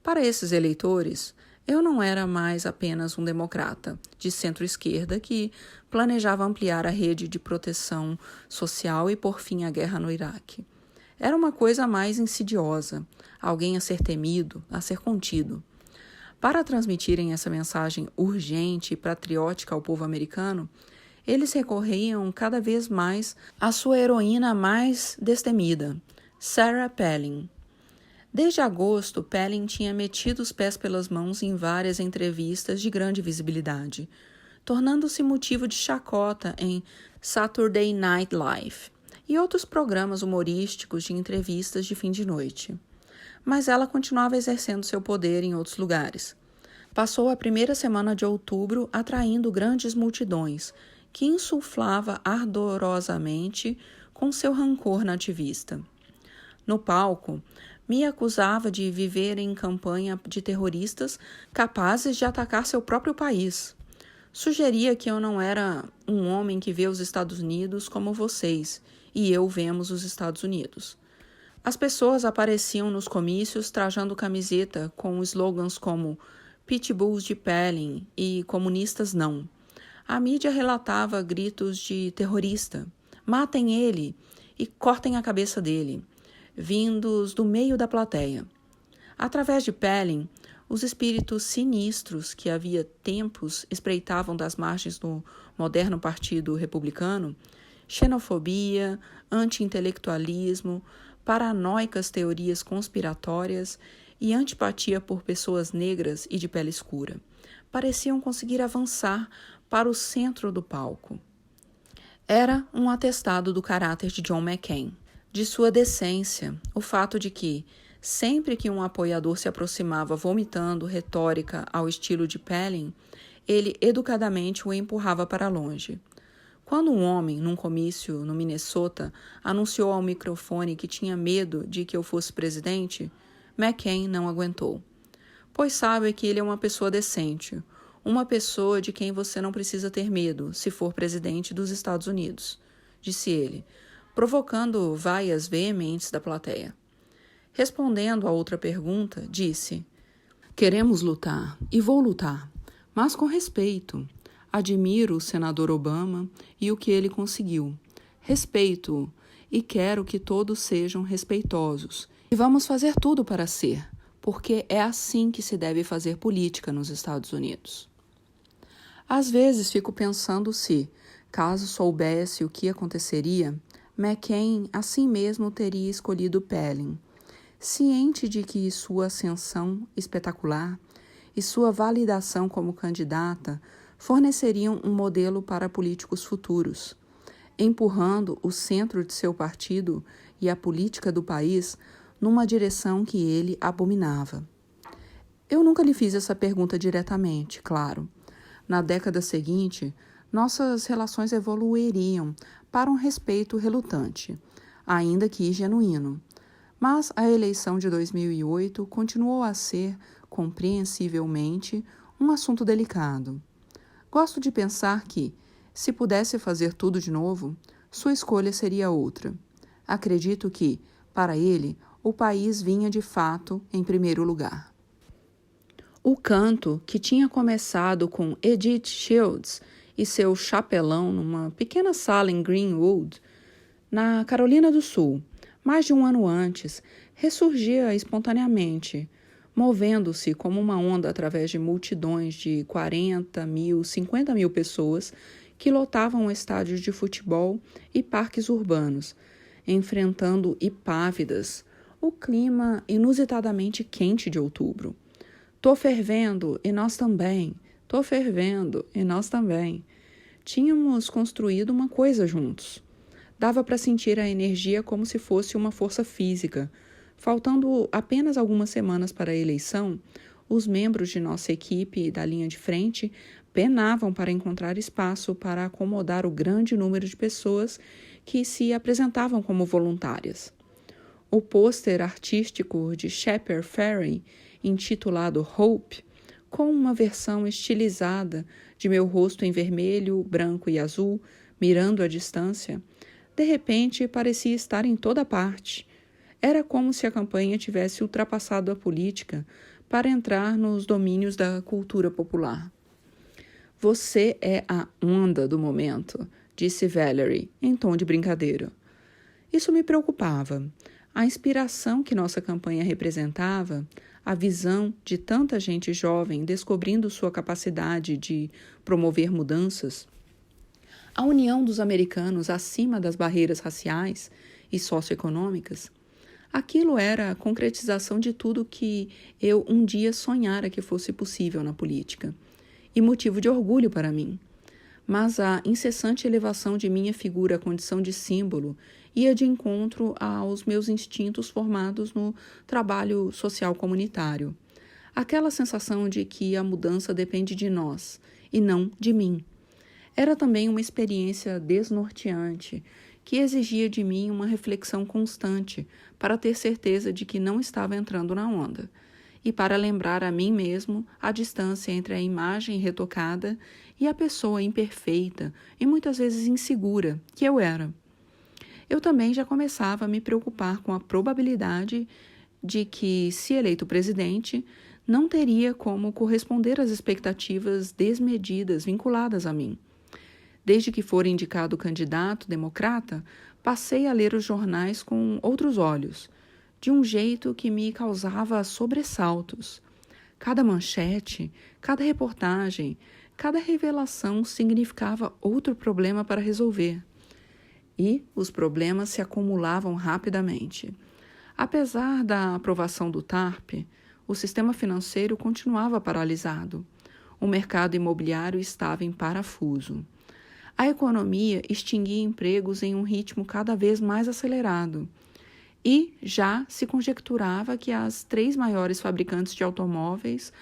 Para esses eleitores, eu não era mais apenas um democrata de centro-esquerda que planejava ampliar a rede de proteção social e pôr fim à guerra no Iraque. Era uma coisa mais insidiosa, alguém a ser temido, a ser contido. Para transmitirem essa mensagem urgente e patriótica ao povo americano, eles recorriam cada vez mais à sua heroína mais destemida, Sarah Palin. Desde agosto, Palin tinha metido os pés pelas mãos em várias entrevistas de grande visibilidade, tornando-se motivo de chacota em Saturday Night Live e outros programas humorísticos de entrevistas de fim de noite. Mas ela continuava exercendo seu poder em outros lugares. Passou a primeira semana de outubro atraindo grandes multidões, que insuflava ardorosamente com seu rancor nativista. No palco, me acusava de viver em campanha de terroristas capazes de atacar seu próprio país. Sugeria que eu não era um homem que vê os Estados Unidos como vocês, e eu vemos os Estados Unidos. As pessoas apareciam nos comícios trajando camiseta com slogans como Pitbulls de Palin e Comunistas não. A mídia relatava gritos de terrorista, matem ele e cortem a cabeça dele, vindos do meio da plateia. Através de Palin, os espíritos sinistros que havia tempos espreitavam das margens do moderno Partido Republicano, xenofobia, anti-intelectualismo, paranoicas teorias conspiratórias e antipatia por pessoas negras e de pele escura, pareciam conseguir avançar para o centro do palco. Era um atestado do caráter de John McCain, de sua decência, o fato de que, sempre que um apoiador se aproximava vomitando retórica ao estilo de Palin, ele educadamente o empurrava para longe. Quando um homem, num comício no Minnesota, anunciou ao microfone que tinha medo de que eu fosse presidente, McCain não aguentou. Pois sabe que ele é uma pessoa decente, uma pessoa de quem você não precisa ter medo se for presidente dos Estados Unidos, disse ele, provocando vaias veementes da plateia. Respondendo a outra pergunta, disse: queremos lutar e vou lutar, mas com respeito. Admiro o senador Obama e o que ele conseguiu. Respeito-o e quero que todos sejam respeitosos. E vamos fazer tudo para ser, porque é assim que se deve fazer política nos Estados Unidos. Às vezes fico pensando se, caso soubesse o que aconteceria, McCain assim mesmo teria escolhido Palin, ciente de que sua ascensão espetacular e sua validação como candidata forneceriam um modelo para políticos futuros, empurrando o centro de seu partido e a política do país numa direção que ele abominava. Eu nunca lhe fiz essa pergunta diretamente, claro. Na década seguinte, nossas relações evoluiriam para um respeito relutante, ainda que genuíno. Mas a eleição de 2008 continuou a ser, compreensivelmente, um assunto delicado. Gosto de pensar que, se pudesse fazer tudo de novo, sua escolha seria outra. Acredito que, para ele, o país vinha de fato em primeiro lugar. O canto, que tinha começado com Edith Shields e seu chapelão numa pequena sala em Greenwood, na Carolina do Sul, mais de um ano antes, ressurgia espontaneamente, movendo-se como uma onda através de multidões de 40 mil, 50 mil pessoas que lotavam estádios de futebol e parques urbanos, enfrentando hipávidas o clima inusitadamente quente de outubro. Tô fervendo e nós também. Tô fervendo e nós também. Tínhamos construído uma coisa juntos. Dava para sentir a energia como se fosse uma força física. Faltando apenas algumas semanas para a eleição, os membros de nossa equipe da linha de frente penavam para encontrar espaço para acomodar o grande número de pessoas que se apresentavam como voluntárias. O pôster artístico de Shepard Fairey, intitulado Hope, com uma versão estilizada de meu rosto em vermelho, branco e azul, mirando à distância, de repente parecia estar em toda parte. Era como se a campanha tivesse ultrapassado a política para entrar nos domínios da cultura popular. Você é a onda do momento, disse Valerie, em tom de brincadeira. Isso me preocupava. A inspiração que nossa campanha representava, a visão de tanta gente jovem descobrindo sua capacidade de promover mudanças, a união dos americanos acima das barreiras raciais e socioeconômicas, aquilo era a concretização de tudo que eu um dia sonhara que fosse possível na política, e motivo de orgulho para mim. Mas a incessante elevação de minha figura à condição de símbolo ia de encontro aos meus instintos formados no trabalho social comunitário. Aquela sensação de que a mudança depende de nós e não de mim. Era também uma experiência desnorteante que exigia de mim uma reflexão constante para ter certeza de que não estava entrando na onda e para lembrar a mim mesmo a distância entre a imagem retocada e a pessoa imperfeita e muitas vezes insegura que eu era. Eu também já começava a me preocupar com a probabilidade de que, se eleito presidente, não teria como corresponder às expectativas desmedidas vinculadas a mim. Desde que for indicado candidato democrata, passei a ler os jornais com outros olhos, de um jeito que me causava sobressaltos. Cada manchete, cada reportagem, cada revelação significava outro problema para resolver. E os problemas se acumulavam rapidamente. Apesar da aprovação do TARP, o sistema financeiro continuava paralisado. O mercado imobiliário estava em parafuso. A economia extinguia empregos em um ritmo cada vez mais acelerado. E já se conjecturava que as 3 maiores fabricantes de automóveis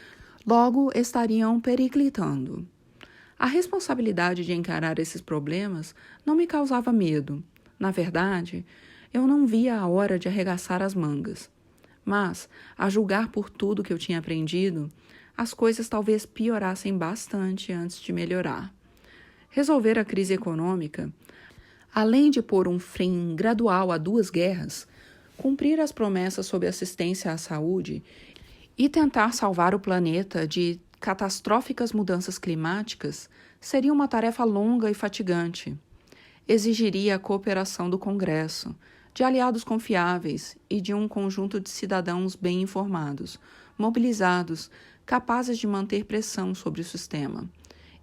logo estariam periclitando. A responsabilidade de encarar esses problemas não me causava medo. Na verdade, eu não via a hora de arregaçar as mangas. Mas, a julgar por tudo que eu tinha aprendido, as coisas talvez piorassem bastante antes de melhorar. Resolver a crise econômica, além de pôr um fim gradual a 2 guerras, cumprir as promessas sobre assistência à saúde e tentar salvar o planeta de catastróficas mudanças climáticas seria uma tarefa longa e fatigante. Exigiria a cooperação do Congresso, de aliados confiáveis e de um conjunto de cidadãos bem informados, mobilizados, capazes de manter pressão sobre o sistema.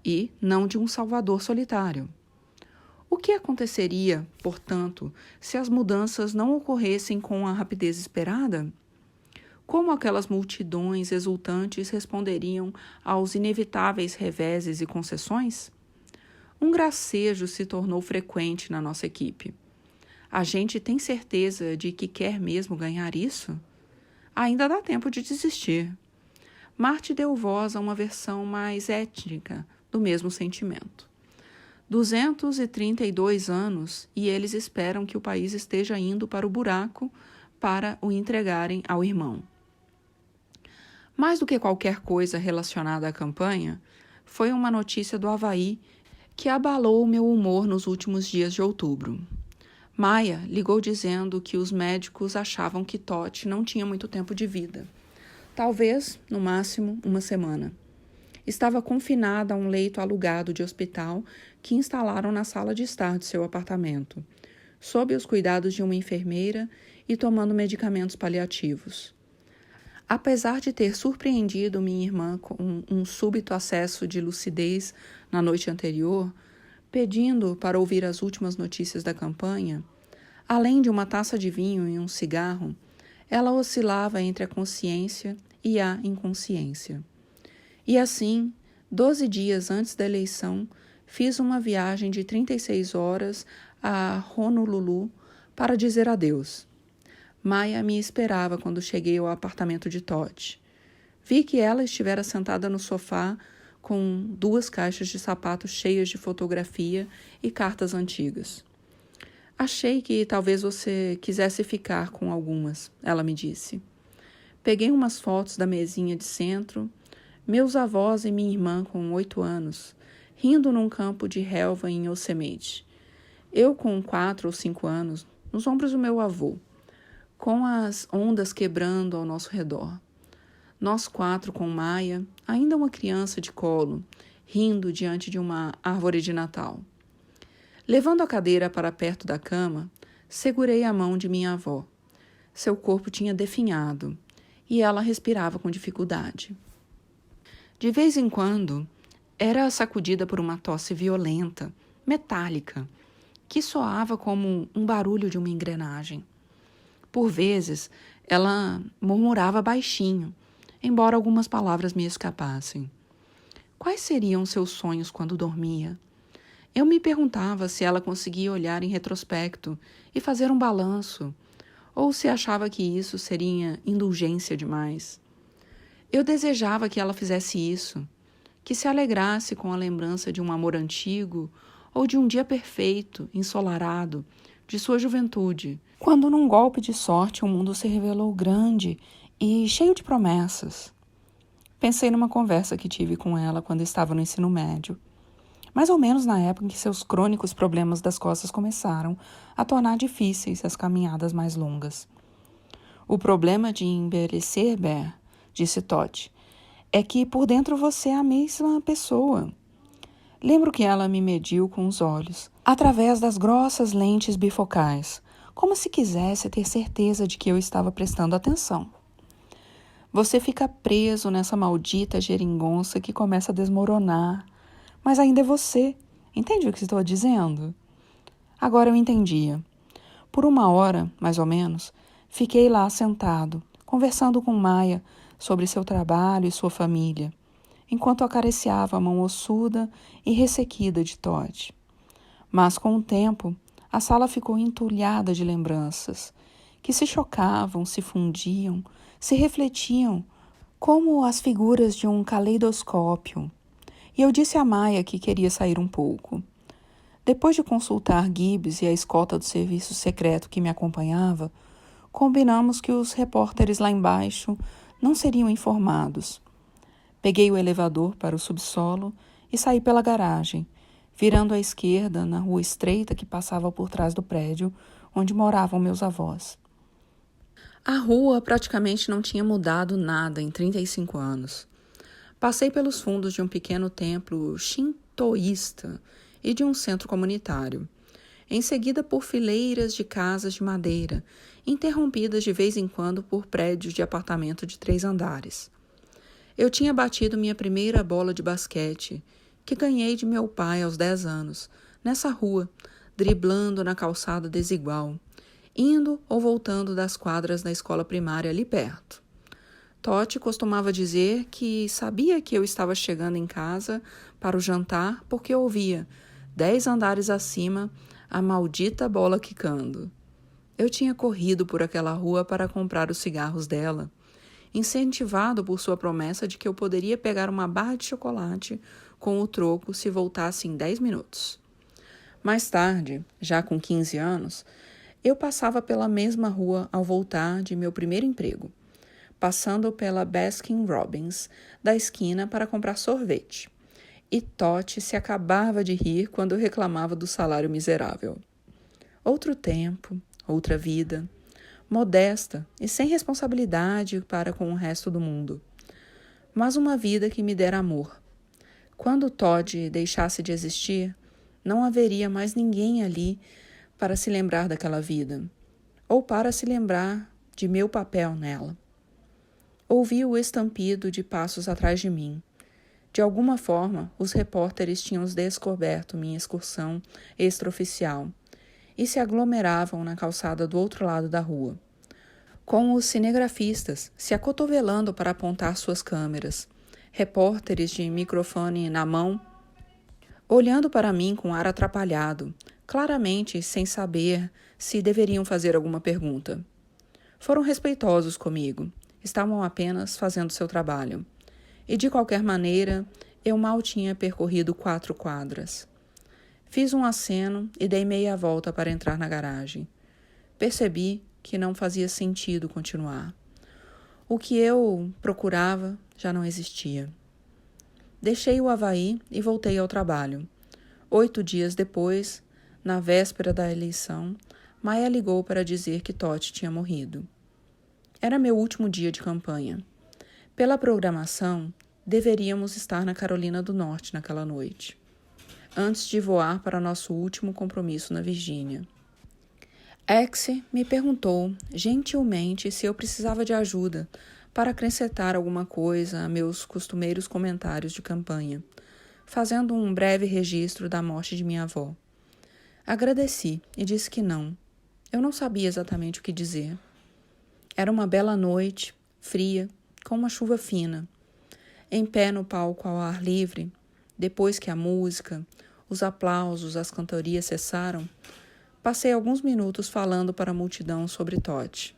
e não de um salvador solitário. O que aconteceria, portanto, se as mudanças não ocorressem com a rapidez esperada? Como aquelas multidões exultantes responderiam aos inevitáveis reveses e concessões? Um gracejo se tornou frequente na nossa equipe. A gente tem certeza de que quer mesmo ganhar isso? Ainda dá tempo de desistir. Marty deu voz a uma versão mais étnica do mesmo sentimento. 232 anos e eles esperam que o país esteja indo para o buraco para o entregarem ao irmão. Mais do que qualquer coisa relacionada à campanha, foi uma notícia do Havaí que abalou o meu humor nos últimos dias de outubro. Maya ligou dizendo que os médicos achavam que Todd não tinha muito tempo de vida. Talvez, no máximo, uma semana. Estava confinada a um leito alugado de hospital que instalaram na sala de estar de seu apartamento, sob os cuidados de uma enfermeira e tomando medicamentos paliativos. Apesar de ter surpreendido minha irmã com um súbito acesso de lucidez na noite anterior, pedindo para ouvir as últimas notícias da campanha, além de uma taça de vinho e um cigarro, ela oscilava entre a consciência e a inconsciência. E assim, 12 dias antes da eleição, fiz uma viagem de 36 horas a Honolulu para dizer adeus. Maya me esperava quando cheguei ao apartamento de Todd. Vi que ela estivera sentada no sofá com 2 caixas de sapatos cheias de fotografia e cartas antigas. Achei que talvez você quisesse ficar com algumas, ela me disse. Peguei umas fotos da mesinha de centro, meus avós e minha irmã com 8 anos, rindo num campo de relva em Yosemite. Eu com 4 ou 5 anos, nos ombros do meu avô, com as ondas quebrando ao nosso redor. Nós 4 com Maya, ainda uma criança de colo, rindo diante de uma árvore de Natal. Levando a cadeira para perto da cama, segurei a mão de minha avó. Seu corpo tinha definhado e ela respirava com dificuldade. De vez em quando, era sacudida por uma tosse violenta, metálica, que soava como um barulho de uma engrenagem. Por vezes, ela murmurava baixinho, embora algumas palavras me escapassem. Quais seriam seus sonhos quando dormia? Eu me perguntava se ela conseguia olhar em retrospecto e fazer um balanço, ou se achava que isso seria indulgência demais. Eu desejava que ela fizesse isso, que se alegrasse com a lembrança de um amor antigo ou de um dia perfeito, ensolarado, de sua juventude, quando num golpe de sorte o mundo se revelou grande e cheio de promessas. Pensei numa conversa que tive com ela quando estava no ensino médio, mais ou menos na época em que seus crônicos problemas das costas começaram a tornar difíceis as caminhadas mais longas. O problema de envelhecer, Bear, disse Todd, é que por dentro você é a mesma pessoa. Lembro que ela me mediu com os olhos, através das grossas lentes bifocais, como se quisesse ter certeza de que eu estava prestando atenção. Você fica preso nessa maldita geringonça que começa a desmoronar, mas ainda é você. Entende o que estou dizendo? Agora eu entendia. Por 1 hora, mais ou menos, fiquei lá sentado, conversando com Maya sobre seu trabalho e sua família, enquanto acariciava a mão ossuda e ressequida de Todd. Mas, com o tempo, a sala ficou entulhada de lembranças, que se chocavam, se fundiam, se refletiam, como as figuras de um caleidoscópio. E eu disse a Maya que queria sair um pouco. Depois de consultar Gibbs e a escolta do serviço secreto que me acompanhava, combinamos que os repórteres lá embaixo não seriam informados. Peguei o elevador para o subsolo e saí pela garagem, virando à esquerda na rua estreita que passava por trás do prédio onde moravam meus avós. A rua praticamente não tinha mudado nada em 35 anos. Passei pelos fundos de um pequeno templo shintoísta e de um centro comunitário, em seguida por fileiras de casas de madeira, interrompidas de vez em quando por prédios de apartamento de 3 andares. Eu tinha batido minha primeira bola de basquete que ganhei de meu pai aos 10 anos, nessa rua, driblando na calçada desigual, indo ou voltando das quadras da escola primária ali perto. Totti costumava dizer que sabia que eu estava chegando em casa para o jantar porque ouvia, 10 andares acima, a maldita bola quicando. Eu tinha corrido por aquela rua para comprar os cigarros dela, incentivado por sua promessa de que eu poderia pegar uma barra de chocolate com o troco se voltasse em 10 minutos. Mais tarde, já com 15 anos, eu passava pela mesma rua ao voltar de meu primeiro emprego, passando pela Baskin-Robbins da esquina para comprar sorvete. E Totti se acabava de rir quando eu reclamava do salário miserável. Outro tempo, outra vida, modesta e sem responsabilidade para com o resto do mundo. Mas uma vida que me dera amor. Quando Todd deixasse de existir, não haveria mais ninguém ali para se lembrar daquela vida, ou para se lembrar de meu papel nela. Ouvi o estampido de passos atrás de mim. De alguma forma, os repórteres tinham descoberto minha excursão extraoficial e se aglomeravam na calçada do outro lado da rua, com os cinegrafistas se acotovelando para apontar suas câmeras, repórteres de microfone na mão, olhando para mim com ar atrapalhado, claramente sem saber se deveriam fazer alguma pergunta. Foram respeitosos comigo, estavam apenas fazendo seu trabalho. E de qualquer maneira, eu mal tinha percorrido 4 quadras. Fiz um aceno e dei meia volta para entrar na garagem. Percebi que não fazia sentido continuar. O que eu procurava já não existia. Deixei o Havaí e voltei ao trabalho. 8 dias depois, na véspera da eleição, Maia ligou para dizer que Totti tinha morrido. Era meu último dia de campanha. Pela programação, deveríamos estar na Carolina do Norte naquela noite, antes de voar para nosso último compromisso na Virgínia. X me perguntou, gentilmente, se eu precisava de ajuda para acrescentar alguma coisa a meus costumeiros comentários de campanha, fazendo um breve registro da morte de minha avó. Agradeci e disse que não. Eu não sabia exatamente o que dizer. Era uma bela noite, fria, com uma chuva fina. Em pé no palco ao ar livre, depois que a música, os aplausos, as cantorias cessaram, passei alguns minutos falando para a multidão sobre Totti,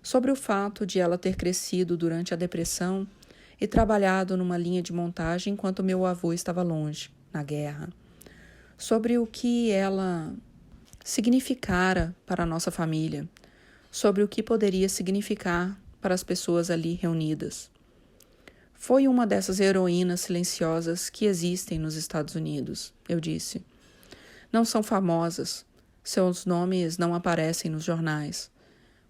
sobre o fato de ela ter crescido durante a depressão e trabalhado numa linha de montagem enquanto meu avô estava longe, na guerra, sobre o que ela significara para a nossa família, sobre o que poderia significar para as pessoas ali reunidas. Foi uma dessas heroínas silenciosas que existem nos Estados Unidos, eu disse. Não são famosas, seus nomes não aparecem nos jornais,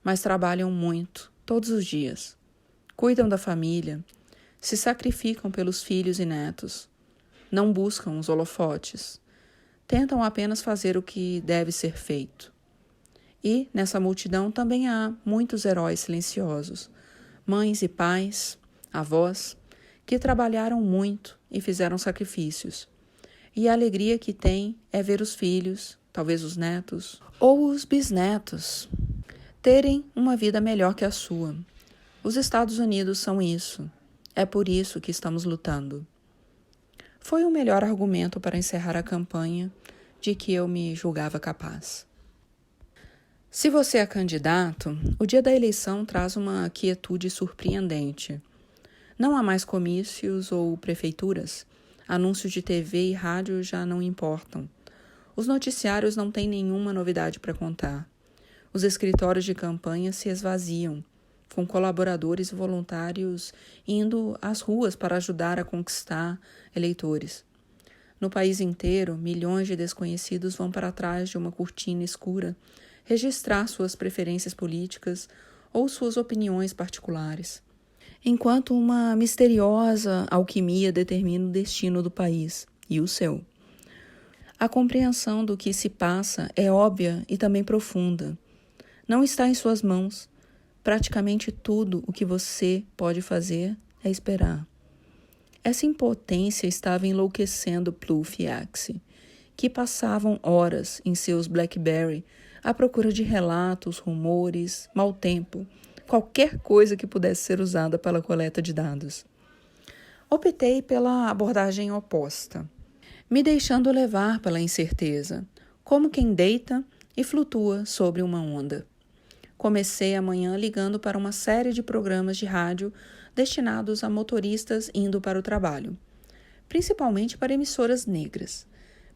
mas trabalham muito, todos os dias. Cuidam da família, se sacrificam pelos filhos e netos. Não buscam os holofotes. Tentam apenas fazer o que deve ser feito. E, nessa multidão, também há muitos heróis silenciosos, mães e pais, avós, que trabalharam muito e fizeram sacrifícios. E a alegria que têm é ver os filhos, talvez os netos, ou os bisnetos, terem uma vida melhor que a sua. Os Estados Unidos são isso. É por isso que estamos lutando. Foi o melhor argumento para encerrar a campanha de que eu me julgava capaz. Se você é candidato, o dia da eleição traz uma quietude surpreendente. Não há mais comícios ou prefeituras. Anúncios de TV e rádio já não importam. Os noticiários não têm nenhuma novidade para contar. Os escritórios de campanha se esvaziam, com colaboradores e voluntários indo às ruas para ajudar a conquistar eleitores. No país inteiro, milhões de desconhecidos vão para trás de uma cortina escura registrar suas preferências políticas ou suas opiniões particulares, enquanto uma misteriosa alquimia determina o destino do país e o seu. A compreensão do que se passa é óbvia e também profunda. Não está em suas mãos. Praticamente tudo o que você pode fazer é esperar. Essa impotência estava enlouquecendo Pluff e Axe, que passavam horas em seus BlackBerry à procura de relatos, rumores, mau tempo, qualquer coisa que pudesse ser usada para a coleta de dados. Optei pela abordagem oposta, me deixando levar pela incerteza, como quem deita e flutua sobre uma onda. Comecei a manhã ligando para uma série de programas de rádio destinados a motoristas indo para o trabalho, principalmente para emissoras negras,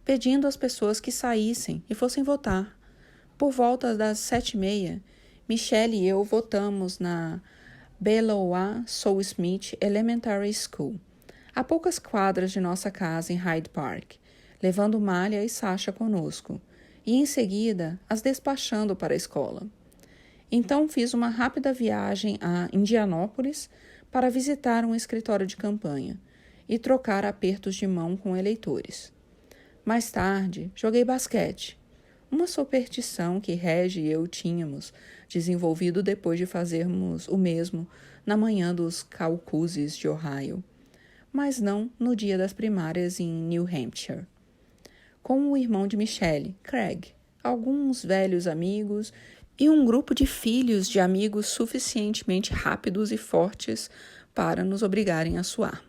pedindo às pessoas que saíssem e fossem votar. Por volta das 7h30, Michelle e eu votamos na Beloa Soul Smith Elementary School, a poucas quadras de nossa casa em Hyde Park, levando Malha e Sasha conosco, e em seguida as despachando para a escola. Então fiz uma rápida viagem a Indianópolis para visitar um escritório de campanha e trocar apertos de mão com eleitores. Mais tarde, joguei basquete, uma superstição que Regi e eu tínhamos desenvolvido depois de fazermos o mesmo na manhã dos caucuses de Ohio, mas não no dia das primárias em New Hampshire. Com o irmão de Michelle, Craig, alguns velhos amigos e um grupo de filhos de amigos suficientemente rápidos e fortes para nos obrigarem a suar.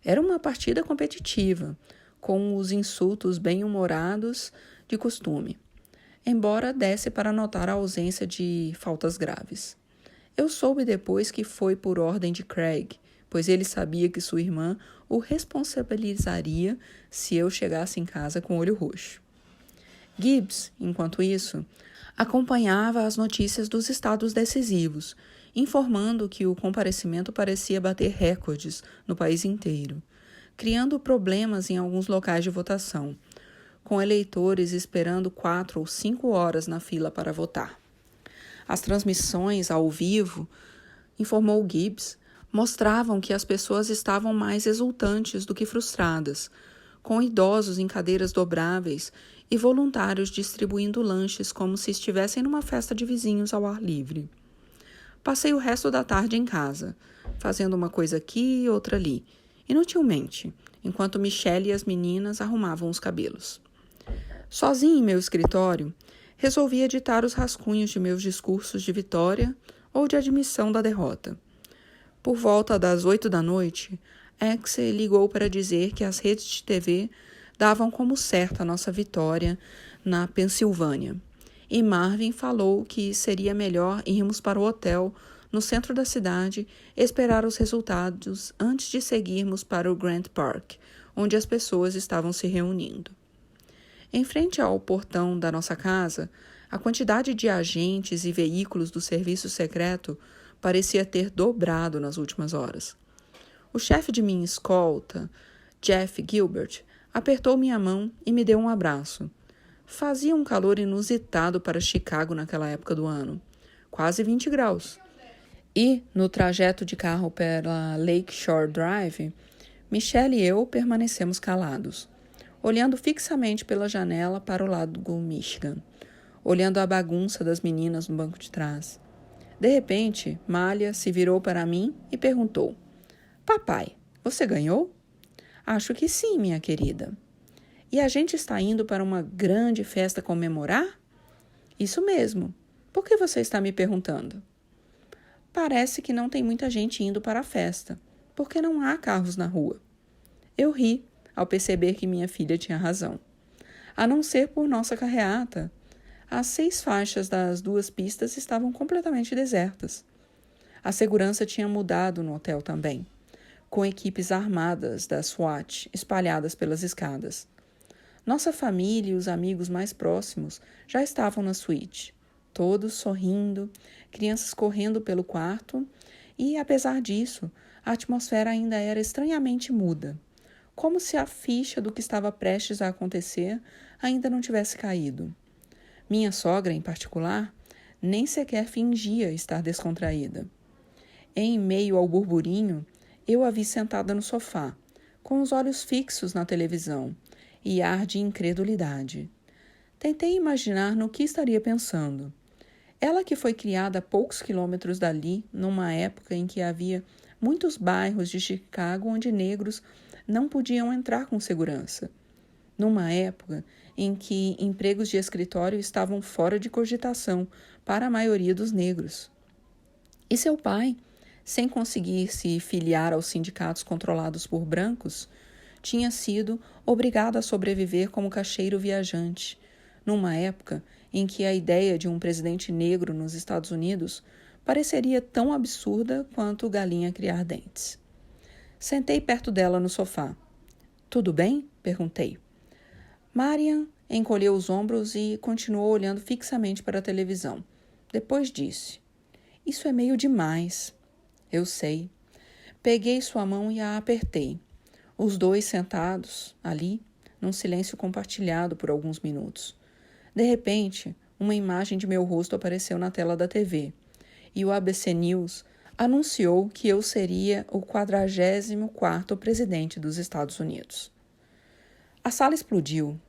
Era uma partida competitiva, com os insultos bem-humorados de costume, embora desse para notar a ausência de faltas graves. Eu soube depois que foi por ordem de Craig, pois ele sabia que sua irmã o responsabilizaria se eu chegasse em casa com o olho roxo. Gibbs, enquanto isso, acompanhava as notícias dos estados decisivos, informando que o comparecimento parecia bater recordes no país inteiro, criando problemas em alguns locais de votação, com eleitores esperando 4 ou 5 horas na fila para votar. As transmissões ao vivo, informou Gibbs, mostravam que as pessoas estavam mais exultantes do que frustradas, com idosos em cadeiras dobráveis e voluntários distribuindo lanches como se estivessem numa festa de vizinhos ao ar livre. Passei o resto da tarde em casa, fazendo uma coisa aqui e outra ali, inutilmente, enquanto Michelle e as meninas arrumavam os cabelos. Sozinho em meu escritório, resolvi editar os rascunhos de meus discursos de vitória ou de admissão da derrota. Por volta das 20h, Axe ligou para dizer que as redes de TV davam como certa a nossa vitória na Pensilvânia, e Marvin falou que seria melhor irmos para o hotel no centro da cidade e esperar os resultados antes de seguirmos para o Grant Park, onde as pessoas estavam se reunindo. Em frente ao portão da nossa casa, a quantidade de agentes e veículos do serviço secreto parecia ter dobrado nas últimas horas. O chefe de minha escolta, Jeff Gilbert, apertou minha mão e me deu um abraço. Fazia um calor inusitado para Chicago naquela época do ano, quase 20 graus. E, no trajeto de carro pela Lakeshore Drive, Michelle e eu permanecemos calados, olhando fixamente pela janela para o lago Michigan, olhando a bagunça das meninas no banco de trás. De repente, Malha se virou para mim e perguntou: "Papai, você ganhou?" "Acho que sim, minha querida." "E a gente está indo para uma grande festa comemorar?" "Isso mesmo. Por que você está me perguntando?" "Parece que não tem muita gente indo para a festa, porque não há carros na rua." Eu ri ao perceber que minha filha tinha razão. A não ser por nossa carreata, as 6 faixas das 2 pistas estavam completamente desertas. A segurança tinha mudado no hotel também, com equipes armadas da SWAT espalhadas pelas escadas. Nossa família e os amigos mais próximos já estavam na suíte, todos sorrindo, crianças correndo pelo quarto e, apesar disso, a atmosfera ainda era estranhamente muda, como se a ficha do que estava prestes a acontecer ainda não tivesse caído. Minha sogra, em particular, nem sequer fingia estar descontraída. Em meio ao burburinho, eu a vi sentada no sofá, com os olhos fixos na televisão e ar de incredulidade. Tentei imaginar no que estaria pensando. Ela que foi criada a poucos quilômetros dali, numa época em que havia muitos bairros de Chicago onde negros não podiam entrar com segurança, numa época em que empregos de escritório estavam fora de cogitação para a maioria dos negros. E seu pai, sem conseguir se filiar aos sindicatos controlados por brancos, tinha sido obrigado a sobreviver como caixeiro viajante, numa época em que a ideia de um presidente negro nos Estados Unidos pareceria tão absurda quanto galinha criar dentes. Sentei perto dela no sofá. "Tudo bem?" perguntei. Marian encolheu os ombros e continuou olhando fixamente para a televisão. Depois disse: "Isso é meio demais." "Eu sei." Peguei sua mão e a apertei. Os dois sentados, ali, num silêncio compartilhado por alguns minutos. De repente, uma imagem de meu rosto apareceu na tela da TV, e o ABC News anunciou que eu seria o 44º presidente dos Estados Unidos. A sala explodiu.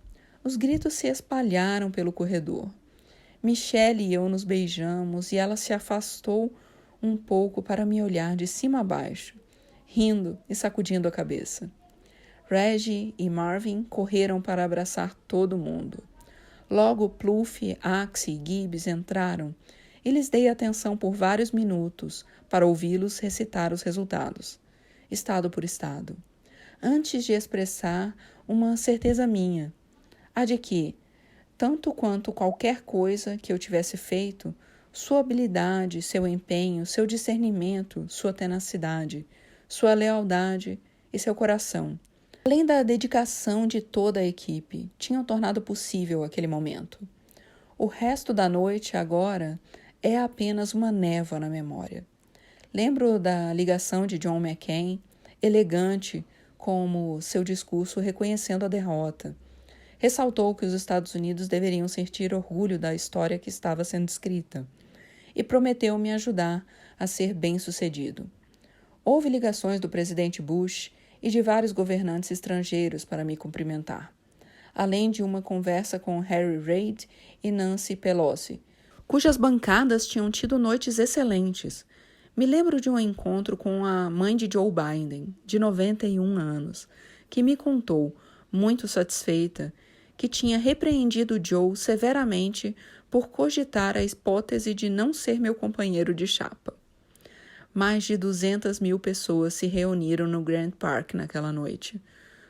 Os gritos se espalharam pelo corredor. Michelle e eu nos beijamos e ela se afastou um pouco para me olhar de cima a baixo, rindo e sacudindo a cabeça. Reggie e Marvin correram para abraçar todo mundo. Logo Plouffe, Axe e Gibbs entraram e lhes dei atenção por vários minutos para ouvi-los recitar os resultados, estado por estado, antes de expressar uma certeza minha, a de que, tanto quanto qualquer coisa que eu tivesse feito, sua habilidade, seu empenho, seu discernimento, sua tenacidade, sua lealdade e seu coração, além da dedicação de toda a equipe, tinham tornado possível aquele momento. O resto da noite, agora, é apenas uma névoa na memória. Lembro da ligação de John McCain, elegante como seu discurso reconhecendo a derrota. Ressaltou que os Estados Unidos deveriam sentir orgulho da história que estava sendo escrita e prometeu me ajudar a ser bem-sucedido. Houve ligações do presidente Bush e de vários governantes estrangeiros para me cumprimentar, além de uma conversa com Harry Reid e Nancy Pelosi, cujas bancadas tinham tido noites excelentes. Me lembro de um encontro com a mãe de Joe Biden, de 91 anos, que me contou, muito satisfeita, que tinha repreendido Joe severamente por cogitar a hipótese de não ser meu companheiro de chapa. Mais de 200.000 pessoas se reuniram no Grand Park naquela noite,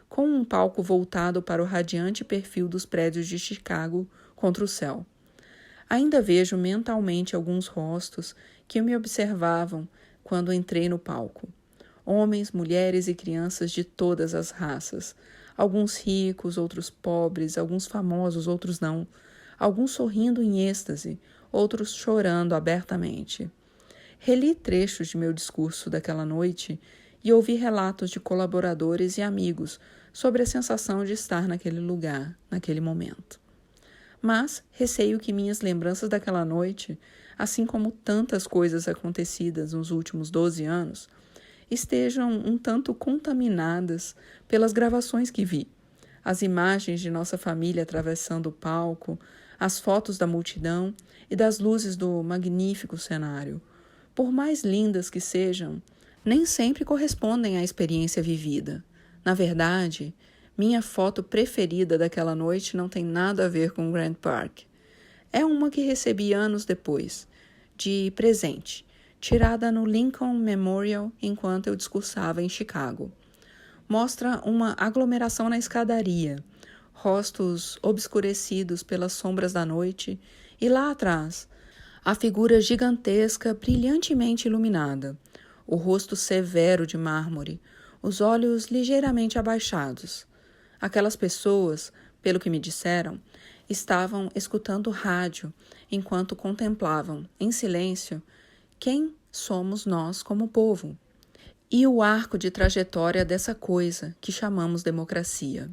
com um palco voltado para o radiante perfil dos prédios de Chicago contra o céu. Ainda vejo mentalmente alguns rostos que me observavam quando entrei no palco. Homens, mulheres e crianças de todas as raças. Alguns ricos, outros pobres, alguns famosos, outros não. Alguns sorrindo em êxtase, outros chorando abertamente. Reli trechos de meu discurso daquela noite e ouvi relatos de colaboradores e amigos sobre a sensação de estar naquele lugar, naquele momento. Mas receio que minhas lembranças daquela noite, assim como tantas coisas acontecidas nos últimos 12 anos, estejam um tanto contaminadas pelas gravações que vi, as imagens de nossa família atravessando o palco, as fotos da multidão e das luzes do magnífico cenário. Por mais lindas que sejam, nem sempre correspondem à experiência vivida. Na verdade, minha foto preferida daquela noite não tem nada a ver com Grand Park. É uma que recebi anos depois, de presente, tirada no Lincoln Memorial enquanto eu discursava em Chicago. Mostra uma aglomeração na escadaria, rostos obscurecidos pelas sombras da noite e lá atrás, a figura gigantesca brilhantemente iluminada, o rosto severo de mármore, os olhos ligeiramente abaixados. Aquelas pessoas, pelo que me disseram, estavam escutando rádio enquanto contemplavam, em silêncio, quem somos nós como povo e o arco de trajetória dessa coisa que chamamos democracia.